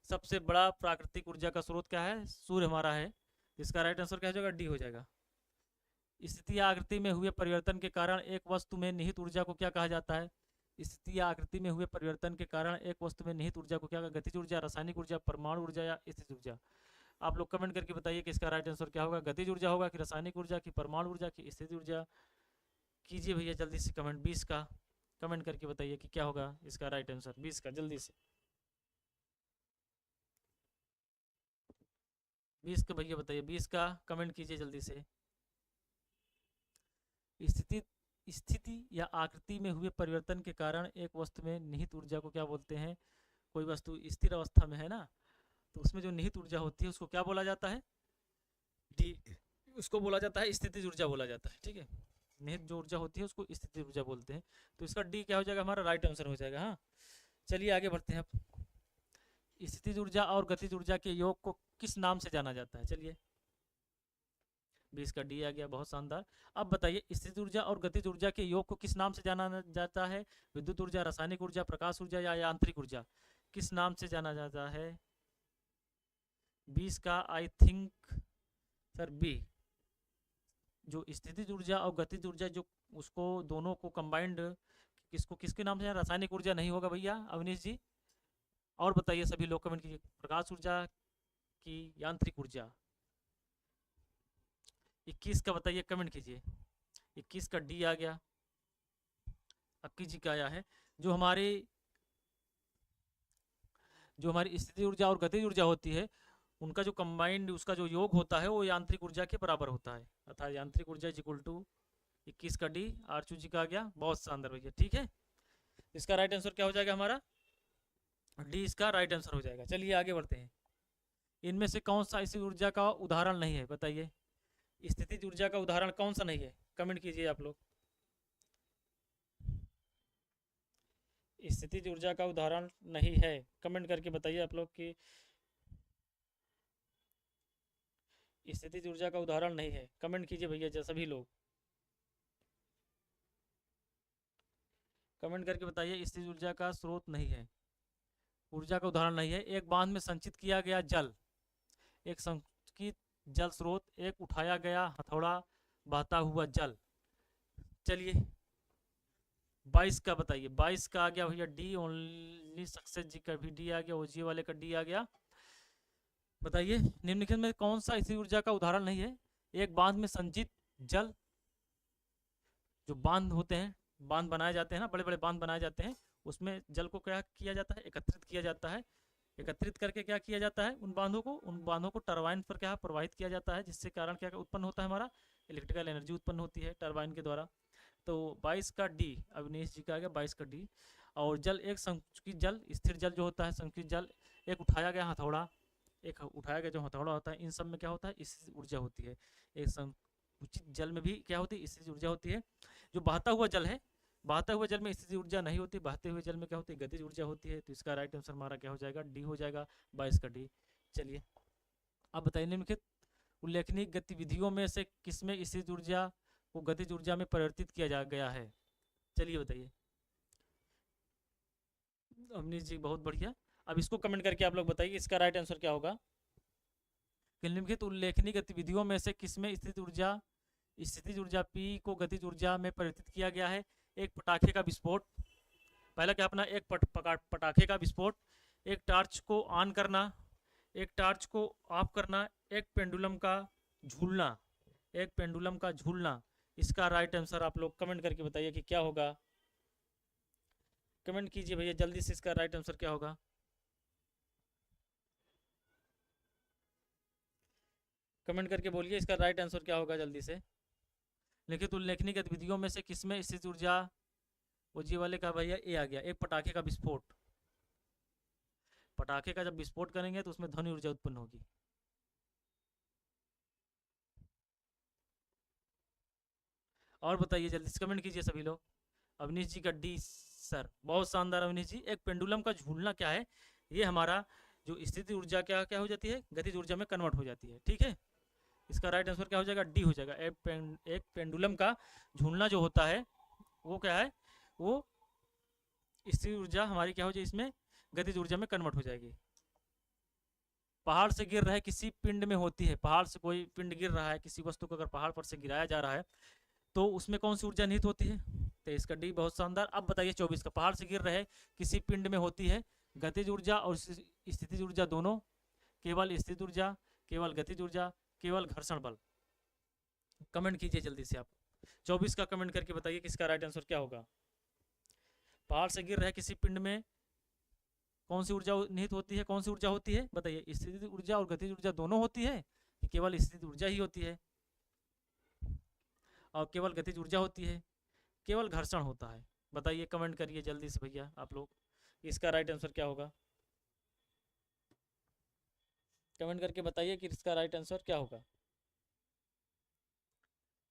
सबसे बड़ा प्राकृतिक ऊर्जा का स्रोत क्या है, सूर्य हमारा है। इसका राइट आंसर क्या हो जाएगा, डी हो जाएगा। स्थिति या आकृति में हुए परिवर्तन के कारण एक वस्तु में निहित ऊर्जा को क्या कहा जाता है। स्थिति या आकृति में हुए परिवर्तन के कारण एक वस्तु में निहित ऊर्जा को क्या कहा, गतिज ऊर्जा, रासायनिक ऊर्जा, परमाणु ऊर्जा या स्थित ऊर्जा। आप लोग कमेंट करके बताइए कि इसका राइट आंसर क्या होगा, गतिज ऊर्जा होगा कि रासायनिक ऊर्जा की, परमाणु ऊर्जा की, स्थित ऊर्जा। कीजिए भैया जल्दी से कमेंट, 20 का कमेंट करके बताइए कि क्या होगा इसका राइट आंसर, 20 का जल्दी से। 20 का भैया बताइए, 20 का कमेंट कीजिए जल्दी से। स्थिति स्थिति या आकृति में हुए परिवर्तन के कारण एक वस्तु में निहित ऊर्जा को क्या बोलते हैं। कोई वस्तु स्थिर अवस्था में है ना, तो उसमें जो निहित ऊर्जा होती है उसको क्या बोला जाता है, डी, उसको बोला जाता है स्थितिज ऊर्जा बोला जाता है। ठीक है, निहित जो ऊर्जा होती है उसको स्थितिज ऊर्जा बोलते हैं। तो इसका डी क्या हो जाएगा, हमारा राइट आंसर हो जाएगा। हाँ, चलिए आगे बढ़ते हैं। अब स्थितिज ऊर्जा और गतिज ऊर्जा के योग को किस नाम से जाना जाता है। चलिए 20 का डी आ गया, बहुत शानदार। अब बताइए स्थितिज ऊर्जा और गतिज ऊर्जा के योग को किस नाम से जाना जाता है। विद्युत ऊर्जा, रासायनिक ऊर्जा, प्रकाश ऊर्जा या यांत्रिक ऊर्जा, किस नाम से जाना जाता है। 20 का आई थिंक सर बी, जो स्थितिज ऊर्जा और गतिज ऊर्जा, जो उसको दोनों को कंबाइंड, किसको किसके नाम से, रासायनिक ऊर्जा नहीं होगा भैया अवनीश जी? और बताइए सभी लोग, कमेंट कीजिए, प्रकाश ऊर्जा की यांत्रिक ऊर्जा। 21 का बताइए, कमेंट कीजिए। 21 का डी आ गया। अक्की जी का आया है। जो हमारी स्थितिज ऊर्जा और गतिज ऊर्जा होती है, उनका जो कंबाइंड, उसका जो योग होता है वो यांत्रिक ऊर्जा के बराबर होता है, अर्थात यांत्रिक ऊर्जा इज इक्वल टू 21 का डी। आरचू जी का आ गया, बहुत शानदार भैया, ठीक है। इसका राइट आंसर क्या हो जाएगा हमारा? डी इसका राइट आंसर हो जाएगा। चलिए आगे बढ़ते हैं। इनमें से कौन सा स्थितिज ऊर्जा का उदाहरण नहीं है, बताइए। स्थितिज ऊर्जा का उदाहरण कौन सा नहीं है, कमेंट कीजिए आप लोग। स्थितिज ऊर्जा का उदाहरण नहीं है, कमेंट करके बताइए आप लोग कि स्थितिज ऊर्जा का उदाहरण नहीं है। कमेंट कीजिए भैया जैसा सभी लोग, कमेंट करके बताइए। स्थितिज ऊर्जा का स्रोत नहीं है, ऊर्जा का उदाहरण नहीं है। एक बांध में संचित किया गया जल, एक संचित जल स्रोत, एक उठाया गया हथौड़ा, बहता हुआ जल। चलिए 22 का बताइए। 22 का आ गया भैया डी, ओनली सक्सेस जी का भी डी आ गया, ओजी वाले का डी आ गया। बताइए निम्नलिखित में कौन सा स्थितिज ऊर्जा का उदाहरण नहीं है? एक बांध में संचित जल, जो बांध होते हैं, बांध बनाए जाते हैं ना, बड़े बड़े बांध बनाए जाते हैं, उसमें जल को क्या किया जाता है? एकत्रित किया जाता है। एकत्रित करके क्या किया जाता है? उन बांधों को टरबाइन पर क्या प्रवाहित किया जाता है, जिससे कारण क्या उत्पन्न होता है? हमारा इलेक्ट्रिकल एनर्जी उत्पन्न होती है टरबाइन के द्वारा। तो 22 का डी अविनेश जी का आ गया, 22 का डी। और जल, एक संकुचित जल, स्थिर जल जो होता है, संकुचित जल, एक उठाया गया हथौड़ा, एक उठाया गया जो हथौड़ा होता है, इन सब में क्या होता है? स्थितिज ऊर्जा होती है। एक संकुचित जल में भी क्या होती है? स्थितिज ऊर्जा होती है। जो बहता हुआ जल है, बहते हुए जल में स्थितिज ऊर्जा नहीं होती, बहते हुए जल में क्या होती है? गतिज ऊर्जा होती है। तो इसका राइट आंसर हमारा क्या हो जाएगा? डी हो जाएगा, 22 का डी। चलिए अब बताइए निम्नलिखित उल्लेखनीय गतिविधियों में से किसमें स्थितिज ऊर्जा को गतिज ऊर्जा में परिवर्तित किया जा गया है? चलिए बताइए अवनीश जी, बहुत बढ़िया। अब इसको कमेंट करके आप लोग बताइए इसका राइट आंसर क्या होगा। निम्नलिखित उल्लेखनीय गतिविधियों में से किसमें स्थितिज ऊर्जा पी को गतिज ऊर्जा में परिवर्तित किया गया है? एक पटाखे का विस्फोट, पहला क्या अपना, एक पटाखे का विस्फोट, एक टार्च को ऑन करना, एक टार्च को ऑफ करना, एक पेंडुलम का झूलना, एक पेंडुलम का झूलना। इसका राइट आंसर आप लोग कमेंट करके बताइए कि क्या होगा। कमेंट कीजिए भैया जल्दी से, इसका राइट आंसर क्या होगा? कमेंट करके बोलिए इसका राइट आंसर क्या होगा जल्दी से। लिखित उल्लेखनीय गतिविधियों में से किसमें स्थितिज ऊर्जा, ओजी वाले का भैया ए आ गया, एक पटाखे का विस्फोट। पटाखे का जब विस्फोट करेंगे तो उसमें ध्वनि ऊर्जा उत्पन्न होगी। और बताइए जल्दी से कमेंट कीजिए सभी लोग। अवनीश जी का डी सर, बहुत शानदार अवनीश जी। एक पेंडुलम का झूलना क्या है? ये हमारा जो स्थिति ऊर्जा क्या हो जाती है? गतिज ऊर्जा में कन्वर्ट हो जाती है, ठीक है। इसका राइट आंसर क्या हो जाएगा? डी हो जाएगा। एक पेंडुलम का झूलना जो होता है वो क्या है? वो स्थिर ऊर्जा हमारी क्या हो जाएगी? इसमें गतिज ऊर्जा में कन्वर्ट हो जाएगी। पहाड़ से गिर रहे किसी पिंड में होती है, पहाड़ से कोई पिंड गिर रहा है, किसी वस्तु को अगर पहाड़ पर से गिराया जा रहा है तो उसमें कौन सी ऊर्जा निहित होती है? तो इसका डी, बहुत शानदार। अब बताइए 24 का, पहाड़ से गिर रहे किसी पिंड में होती है गतिज ऊर्जा और स्थितिज ऊर्जा दोनों, केवल स्थित ऊर्जा, केवल गतिज ऊर्जा, केवल घर्षण बल। कमेंट कीजिए जल्दी से आप। 24 का कमेंट करके बताइए कि इसका राइट आंसर क्या होगा। पहाड़ से गिर रहे किसी पिंड में कौन सी ऊर्जा निहित होती है? कौन सी ऊर्जा होती है बताइए? स्थितिज ऊर्जा और गतिज ऊर्जा दोनों होती है कि केवल स्थितिज ऊर्जा ही होती है? और केवल गतिज ऊर्जा होती है, केवल घर्षण होता है? बताइए, कमेंट करिए जल्दी से भैया आप लोग, इसका राइट आंसर क्या होगा। कमेंट करके बताइए कि इसका राइट आंसर क्या होगा।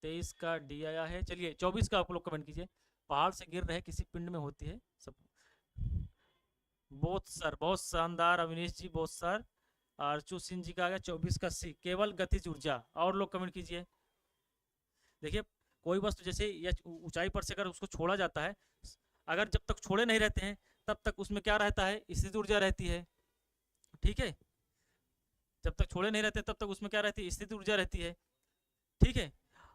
23 का डी आया है। चलिए 24 का आप लोग कमेंट कीजिए। पहाड़ से गिर रहे किसी पिंड में होती है सब। बहुत सर, बहुत शानदार अविनेश जी, बहुत सर। आरचू सिंह जी का आ गया 24 का सी, केवल गतिज ऊर्जा। और लोग कमेंट कीजिए। देखिए कोई वस्तु जैसे या ऊंचाई पर से अगर उसको छोड़ा जाता है, अगर जब तक छोड़े नहीं रहते हैं तब तक उसमें क्या रहता है? स्थितिज ऊर्जा रहती है, ठीक है। जब तक छोड़े नहीं रहते तब तक उसमें क्या रहती है? स्थितिज ऊर्जा रहती है, ठीक है।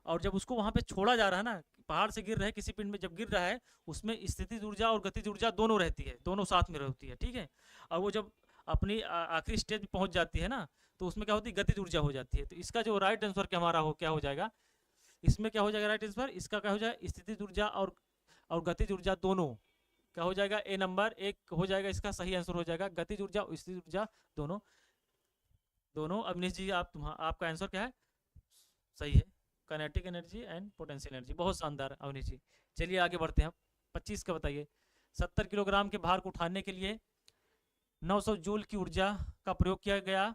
और जब उसको वहाँ पे छोड़ा जा रहा है ना, पहाड़ से गिर रहा है किसी पिंड में, जब गिर रहा है उसमें स्थितिज ऊर्जा और गतिज ऊर्जा दोनों रहती है, दोनों साथ में रहती है, ठीक है। और वो जब अपनी आखिरी स्टेज पे पहुंच जाती है ना, तो उसमें क्या होती है, गतिज ऊर्जा हो जाती है। तो इसका जो राइट आंसर क्या हमारा हो क्या हो जाएगा, इसमें क्या हो जाएगा राइट आंसर, इसका क्या हो जाएगा, स्थितिज ऊर्जा और गतिज ऊर्जा दोनों क्या हो जाएगा, ए नंबर एक हो जाएगा, इसका सही आंसर हो जाएगा, गतिज ऊर्जा और स्थितिज ऊर्जा दोनों दोनों। अवनीश जी आपका आंसर क्या है, सही है, kinetic energy and potential energy, बहुत शानदार अवनीश जी। चलिए आगे बढ़ते हैं, 25 का बताइए। 70 किलोग्राम के भार को उठाने के लिए 900 जूल की ऊर्जा का प्रयोग किया गया।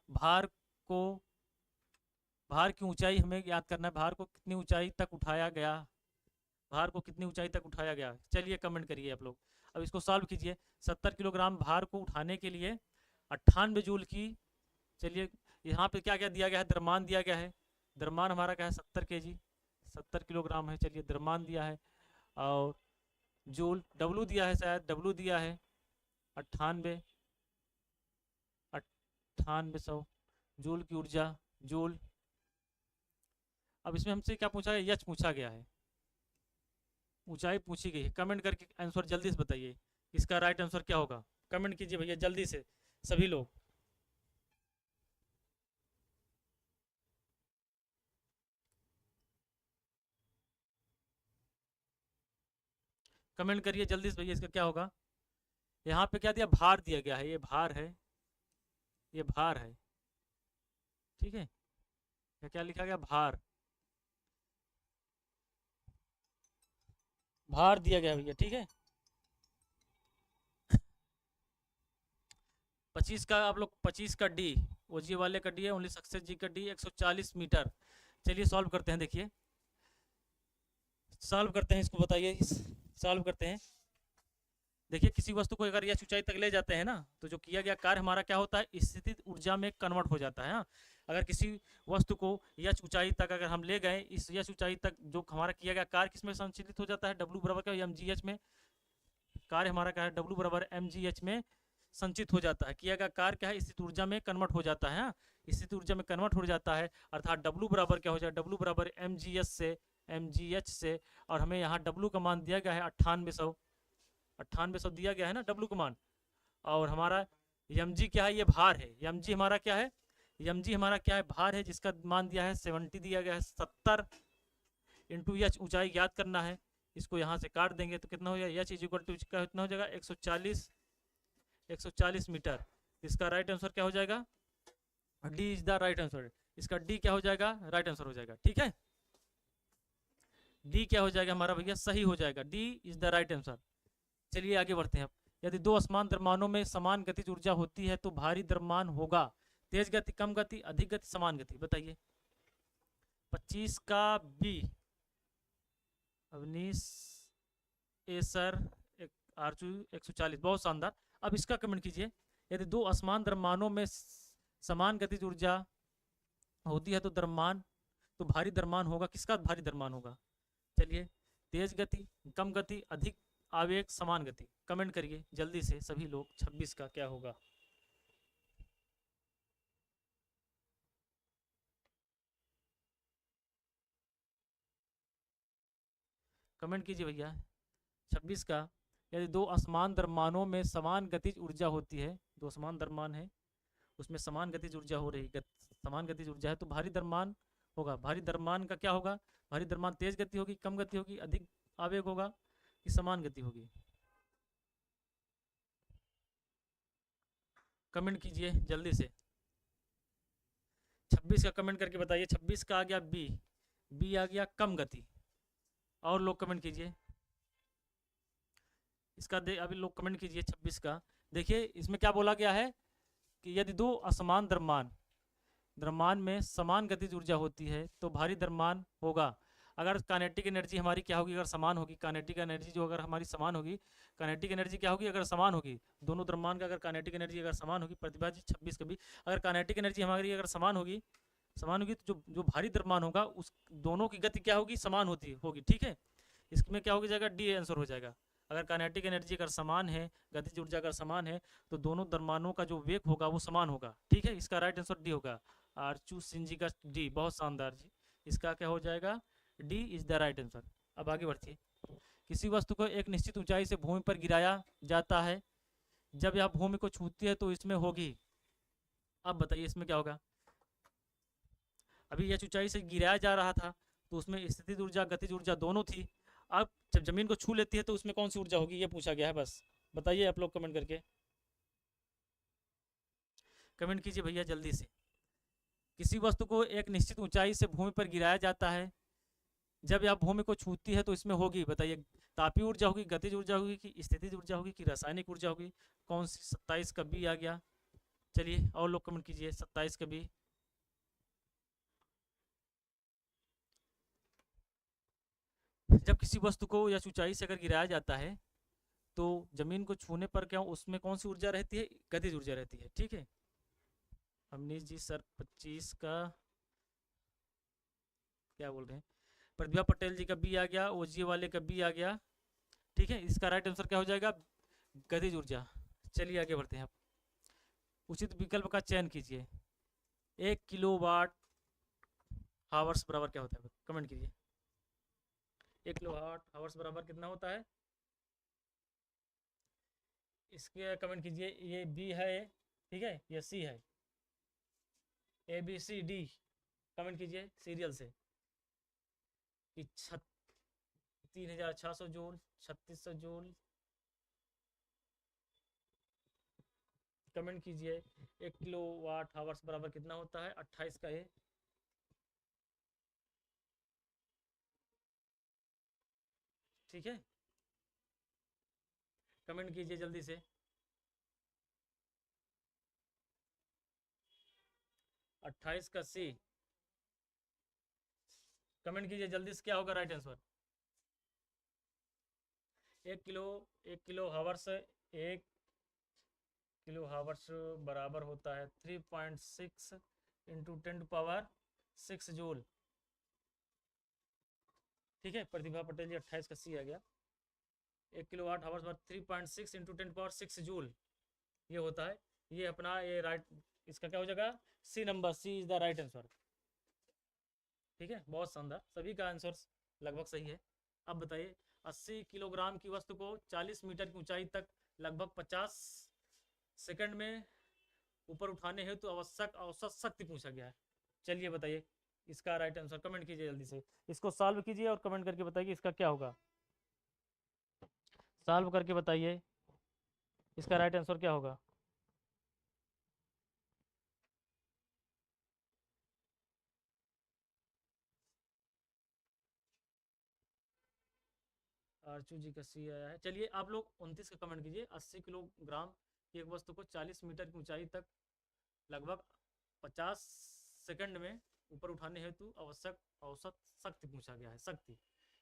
भार को भार की ऊंचाई हमें याद करना है, भार को कितनी ऊंचाई तक उठाया गया, भार को कितनी ऊंचाई तक उठाया गया, चलिए कमेंट करिए आप लोग। अब इसको सॉल्व कीजिए। 70 किलोग्राम भार को उठाने के लिए 98 जूल की, चलिए यहाँ पे क्या क्या दिया गया है, द्रव्यमान दिया गया है, द्रव्यमान हमारा क्या है 70 केजी, 70 किलोग्राम है, चलिए द्रव्यमान दिया है। और जूल डब्लू दिया है, शायद डब्लू दिया है 98 9800 जूल की ऊर्जा, जूल। अब इसमें हमसे क्या पूछा है, यच पूछा गया है, ऊंचाई पूछी गई है। कमेंट करके आंसर जल्दी से बताइए, इसका राइट आंसर क्या होगा, कमेंट कीजिए भैया जल्दी से सभी लोग। कमेंट करिए जल्दी से भैया, इसका क्या होगा। यहाँ पे क्या दिया, भार दिया गया है, ये भार है, ये भार है, ठीक है। क्या लिखा गया, भार, भार दिया गया भैया, ठीक है। 25 का आप लोग, 25 का डी ओजी वाले का डी है, ओनली सक्सेस जी का डी 140 मीटर। चलिए सॉल्व करते हैं, देखिए सॉल्व करते हैं इसको, बताइए सॉल्व करते हैं। देखिए किसी वस्तु को अगर यह ऊंचाई तक ले जाते हैं ना, तो जो किया गया कार्य हमारा क्या होता है, स्थितिज ऊर्जा में कन्वर्ट हो जाता है। हाँ, अगर किसी वस्तु को यह ऊंचाई तक अगर हम ले गए, इस यह ऊंचाई तक जो हमारा किया गया कार्य किसमें संचित हो जाता है, डब्ल्यू बराबर क्या, एम जी एच में। कार्य हमारा क्या है, डब्ल्यू बराबर एम जी एच में संचित हो जाता है। किया गया कार्य क्या है, स्थित ऊर्जा में कन्वर्ट हो जाता है। स्थित ऊर्जा में कन्वर्ट हो जाता है, अर्थात डब्ल्यू बराबर क्या हो जाए, डब्ल्यू बराबर एम जी एच से, एम जी एच से। और हमें यहाँ डब्ल्यू का मान दिया गया है 9800 दिया गया है ना डब्ल्यू का मान। और हमारा एम जी क्या है, ये भार है, एम जी हमारा क्या है, एम जी हमारा क्या है, भार है, जिसका मान दिया है 70 दिया गया है। 70 इंटू एच ऊंचाई याद करना है, इसको यहाँ से काट देंगे तो कितना हो जाएगा, एच इज इक्वल टू कितना हो जाएगा, 140 मीटर। इसका राइट आंसर क्या हो जाएगा, D is the right answer. इसका डी क्या हो जाएगा, राइट आंसर हो जाएगा, ठीक है। डी क्या हो जाएगा हमारा भैया, सही हो जाएगा, D is the right answer. चलिए आगे बढ़ते हैं। अब यदि दो असमान द्रव्यमानों में समान गतिज ऊर्जा होती है तो भारी द्रव्यमान होगा, तेज गति, कम गति, अधिक गति, समान गति, बताइए। 25 का बी, अवनीश ए सर, आरचू 140, बहुत शानदार। अब इसका कमेंट कीजिए। यदि दो असमान द्रव्यमानों में समान गतिज ऊर्जा होती है तो द्रव्यमान, तो भारी द्रव्यमान होगा, किसका भारी द्रव्यमान होगा, चलिए। तेज गति, कम गति, अधिक आवेग, समान गति, कमेंट करिए जल्दी से सभी लोग। 26 का क्या होगा, कमेंट कीजिए भैया। 26 का, यदि दो असमान द्रव्यमानों में समान गतिज ऊर्जा होती है, दो समान द्रव्यमान है उसमें समान गतिज ऊर्जा हो रही, समान गतिज ऊर्जा है तो भारी द्रव्यमान होगा। भारी द्रव्यमान का क्या होगा, भारी द्रव्यमान तेज गति होगी, कम गति होगी, अधिक आवेग होगा कि समान गति होगी, कमेंट कीजिए जल्दी से। 26 का कमेंट करके बताइए। 26 का आ गया बी, बी आ गया कम गति। और लोग कमेंट कीजिए इसका, अभी लोग कमेंट कीजिए 26 का। देखिए इसमें क्या बोला गया है कि यदि दो असमान द्रव्यमान में समान गतिज ऊर्जा होती है तो भारी द्रव्यमान होगा। अगर काइनेटिक एनर्जी हमारी क्या होगी, अगर समान होगी, काइनेटिक एनर्जी जो अगर हमारी समान होगी, काइनेटिक एनर्जी क्या होगी, अगर समान होगी, दोनों द्रव्यमान का अगर काइनेटिक एनर्जी अगर समान होगी, प्रतिभा जी 26 का भी, अगर काइनेटिक एनर्जी हमारी अगर समान होगी तो जो भारी द्रव्यमान होगा उस दोनों की गति क्या होगी, समान होगी, ठीक है। इसमें क्या हो जाएगा, डी आंसर हो जाएगा। अगर काइनेटिक एनर्जी अगर समान है, गतिज ऊर्जा अगर समान है तो दोनों द्रव्यमानों का जो वेग होगा वो समान होगा, ठीक है। इसका राइट आंसर डी होगा, आरचू सिंह जी का डी, बहुत शानदार जी। इसका क्या हो जाएगा, D is the right answer. अब आगे बढ़िए। किसी वस्तु को एक निश्चित ऊंचाई से भूमि पर गिराया जाता है, जब यह भूमि को छूती है तो इसमें होगी, अब बताइए इसमें क्या होगा। अभी यह ऊंचाई से गिराया जा रहा था तो उसमें स्थितिज ऊर्जा गतिज ऊर्जा दोनों थी। अब जब जमीन को छू लेती है तो उसमें कौन सी ऊर्जा होगी, ये पूछा गया है। बस बताइए आप लोग कमेंट करके, कमेंट कीजिए भैया जल्दी से। किसी वस्तु को एक निश्चित ऊंचाई से भूमि पर गिराया जाता है, जब यह भूमि को छूती है तो इसमें होगी, बताइए तापीय ऊर्जा होगी, गतिज ऊर्जा होगी कि स्थितिज ऊर्जा होगी कि रासायनिक ऊर्जा होगी। कौन सी, 27 का बी आ गया। चलिए और लोग कमेंट कीजिए 27 का बी। जब किसी वस्तु को या ऊंचाई से अगर गिराया जाता है तो जमीन को छूने पर क्या उसमें कौन सी ऊर्जा रहती है, गतिज ऊर्जा रहती है। ठीक है अमनीश जी सर 25 का क्या बोल रहे हैं, प्रतिभा पटेल जी का बी आ गया, ओजीए वाले का बी आ गया। ठीक है इसका राइट आंसर क्या हो जाएगा, गतिज ऊर्जा। चलिए आगे बढ़ते हैं। आप उचित विकल्प का चयन कीजिए। 1 किलोवाट हावर्स बराबर क्या होता है, कमेंट कीजिए। 1 किलोवाट हावर्स बराबर कितना होता है, इसके कमेंट कीजिए। ये बी है, ठीक है, ये सी है, A B C D. Comment कीजिए सीरियल से कि 3600 जूल, 3600 जूल। कमेंट कीजिए 1 किलोवाट हावर्स बराबर कितना होता है, 28 का ए। ठीक है कमेंट कीजिए जल्दी से। 28 का सी। कमेंट कीजिए जल्दी से, क्या होगा right answer. 1 kilo hours, 1 kilo hours बराबर होता है 3.6 इंटू 10 to 6 जूल। ठीक है प्रतिभा पटेल जी 28 का सी आ गया। 1 kilowatt hours 3.6 into 10 to 6 joule ये होता है। ये अपना ये राइट, इसका क्या हो जाएगा, C number, C is the right answer. ठीक है बहुत शानदार, सभी का आंसर लगभग सही है। अब बताइए 80 किलोग्राम की वस्तु को 40 मीटर की ऊंचाई तक लगभग 50 सेकंड में ऊपर उठाने हेतु तो आवश्यक औसत शक्ति पूछा गया है। चलिए बताइए इसका राइट आंसर, कमेंट कीजिए जल्दी से। इसको सॉल्व कीजिए और कमेंट करके बताइए इसका क्या होगा। सॉल्व करके बताइए इसका राइट आंसर क्या होगा। आरचू जी का सी आया है। चलिए आप लोग 29 का कमेंट कीजिए। 80 किलोग्राम की एक वस्तु को 40 मीटर की ऊंचाई तक लगभग 50 सेकंड में ऊपर उठाने हेतु आवश्यक औसत शक्ति पूछा गया है। शक्ति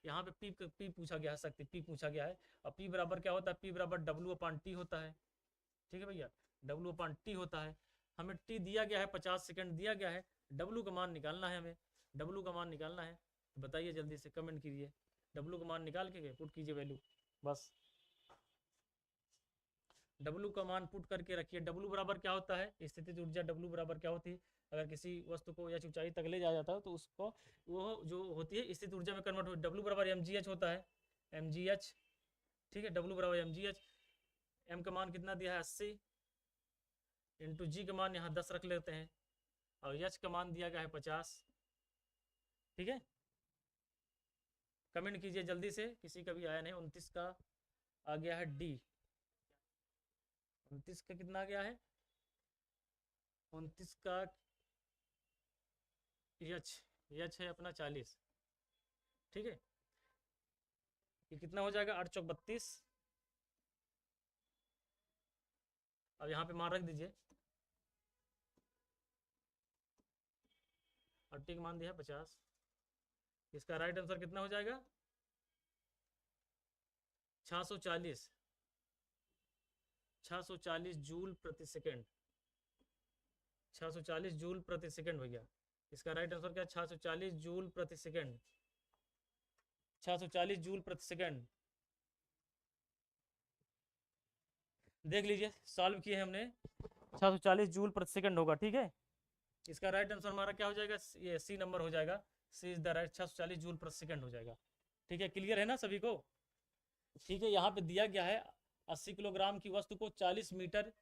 यहाँ पे पी पूछा गया है, शक्ति पी पूछा गया है। और पी बराबर क्या होता है, पी बराबर W/T होता है। ठीक है भैया W/T होता है। हमें टी दिया गया है, 50 सेकंड दिया गया है, डब्लू का मान निकालना है, हमें डब्लू का मान निकालना है। तो बताइए जल्दी से कमेंट कीजिए, डब्लू का मान निकाल के पुट कीजिए वैल्यू। बस डब्लू का मान पुट करके रखिए। डब्लू बराबर क्या होता है, स्थितिज ऊर्जा डब्लू बराबर क्या होती है, अगर किसी वस्तु को या ऊंचाई तक ले जाया जाता है तो उसको वो जो होती है स्थित ऊर्जा में कन्वर्ट हो, डब्लू बराबर mgh होता है, mgh। ठीक है डब्लू बराबर mgh। एम का मान कितना दिया है 80 इंटू जी का मान यहाँ 10 रख लेते हैं और एच का मान दिया गया है 50। ठीक है कमेंट कीजिए जल्दी से, किसी का भी आया नहीं। 29 का आ गया है डी। 29 का कितना आ गया है, 29 का एच, एच है अपना 40। ठीक है ये कितना हो जाएगा, 8 चौक 32। अब यहाँ पे मान रख दीजिए, 80 का मान दिया है 50। इसका राइट आंसर कितना हो जाएगा, 640, 640 जूल प्रति सेकेंड। 640 जूल प्रति सेकेंड भैया। इसका राइट आंसर क्या है, 640 जूल प्रति सेकेंड। 640 जूल प्रति सेकेंड। देख लीजिए सॉल्व किए हमने, 640 जूल प्रति सेकेंड होगा। ठीक है इसका राइट आंसर हमारा क्या हो जाएगा, ये सी नंबर हो जाएगा, सी इज द राइट, 640 जूल प्रति सेकंड हो जाएगा। ठीक है, क्लियर है ना सभी को? ठीक है, यहाँ पे दिया गया है 80 किलोग्राम की वस्तु को 40 मीटर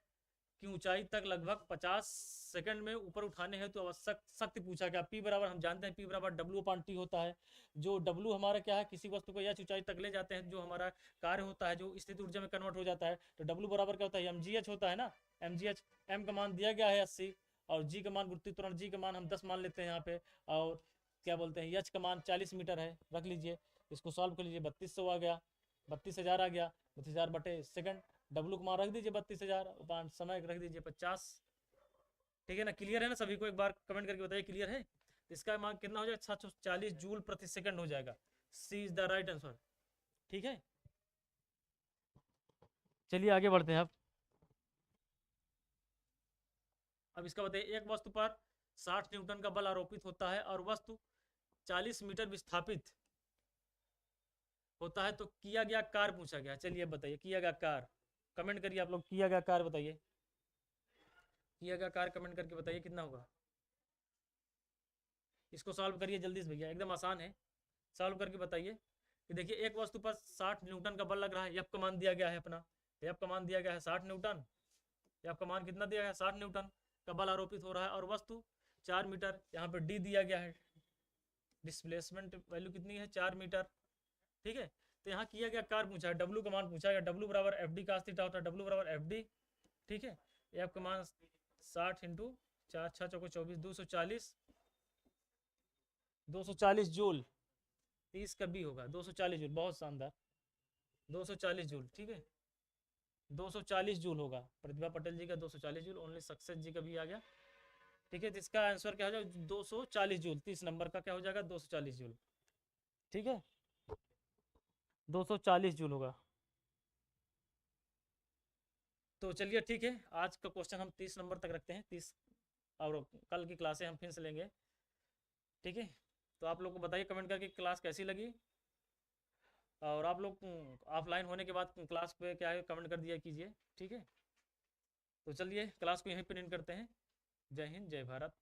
की ऊंचाई तक लगभग 50 सेकंड में ऊपर उठाने हैं तो आवश्यक शक्ति पूछा गया। पी बराबर हम जानते हैं, पी बराबर W/T होता है। जो W हमारा क्या है, किसी वस्तु को यह ऊंचाई तक ले जाते हैं जो हमारा कार्य होता है, जो स्थिति ऊर्जा में कन्वर्ट हो जाता है, तो W बराबर क्या होता है, mgh होता है ना, mgh। m का मान दिया गया है 80 और g का मान गुरुत्वीय त्वरण g का मान हम 10 मान लेते हैं यहाँ पे, और क्या बोलते हैं h का मान 40 मीटर है, रख लीजिए। इसको सॉल्व कर लीजिए, 3200 आ गया, 32,000 आ गया, 32,000 बटे सेकंड। W को मान रख दीजिए 32,000, समय रख दीजिए 50। ठीक है ना, क्लियर है ना सभी को? एक बार कमेंट करके बताइए क्लियर है। इसका मान कितना हो जाएगा, 740 जूल प्रति सेकंड हो जाएगा। सी इज द राइट आंसर। ठीक है, चलिए आगे बढ़ते हैं। अब इसका बताइए, एक वस्तु पर 60 न्यूटन का बल आरोपित होता है और वस्तु 40 मीटर विस्थापित होता है तो किया गया कार्य पूछा गया। चलिए बताइए किया गया कार्य, कमेंट करिए आप लोग, किया गया कार्य बताइए, किया गया कार्य कमेंट करके बताइए कितना होगा। इसको सॉल्व करिए जल्दी से भैया, एकदम आसान है, सॉल्व करके बताइए कि देखिए एक वस्तु पर 60 न्यूटन का बल लग रहा है, एफ का मान दिया गया है अपना, एफ का मान दिया गया है 60 न्यूटन, एफ का मान कितना दिया गया है 60 न्यूटन का बल आरोपित हो रहा है और वस्तु 4 मीटर, यहाँ पर डी दिया गया है, डिस्प्लेसमेंट वैल्यू कितनी है 4 मीटर। ठीक है, तो यहाँ किया गया कार्य पूछा है, डब्ल्यू का मान पूछा गया, डब्ल्यू बराबर एफ डी cos थीटा होता है, डब्ल्यू बराबर एफ डी। ठीक है, एफ का मान 60 इंटू 4 6 चौको 24, 240 जूल, 30 का बी होगा 240 जूल, बहुत शानदार, 240 जूल। ठीक है, 240 जूल होगा, प्रतिभा पटेल जी का 240 जूल, ओनली सक्सेस जी का भी आ गया। ठीक है, तो इसका आंसर क्या हो जाएगा 240 जूल, 30 नंबर का क्या हो जाएगा 240 जूल। ठीक है, 240 जूल होगा। तो चलिए ठीक है, आज का क्वेश्चन हम 30 नंबर तक रखते हैं, 30, और कल की क्लासें हम फिर से लेंगे। ठीक है, तो आप लोग को बताइए कमेंट करके क्लास कैसी लगी, और आप लोग ऑफलाइन होने के बाद क्लास पे क्या है कमेंट कर दिया कीजिए। ठीक है, तो चलिए क्लास को यहीं पर एंड करते हैं। जय हिंद, जय भारत।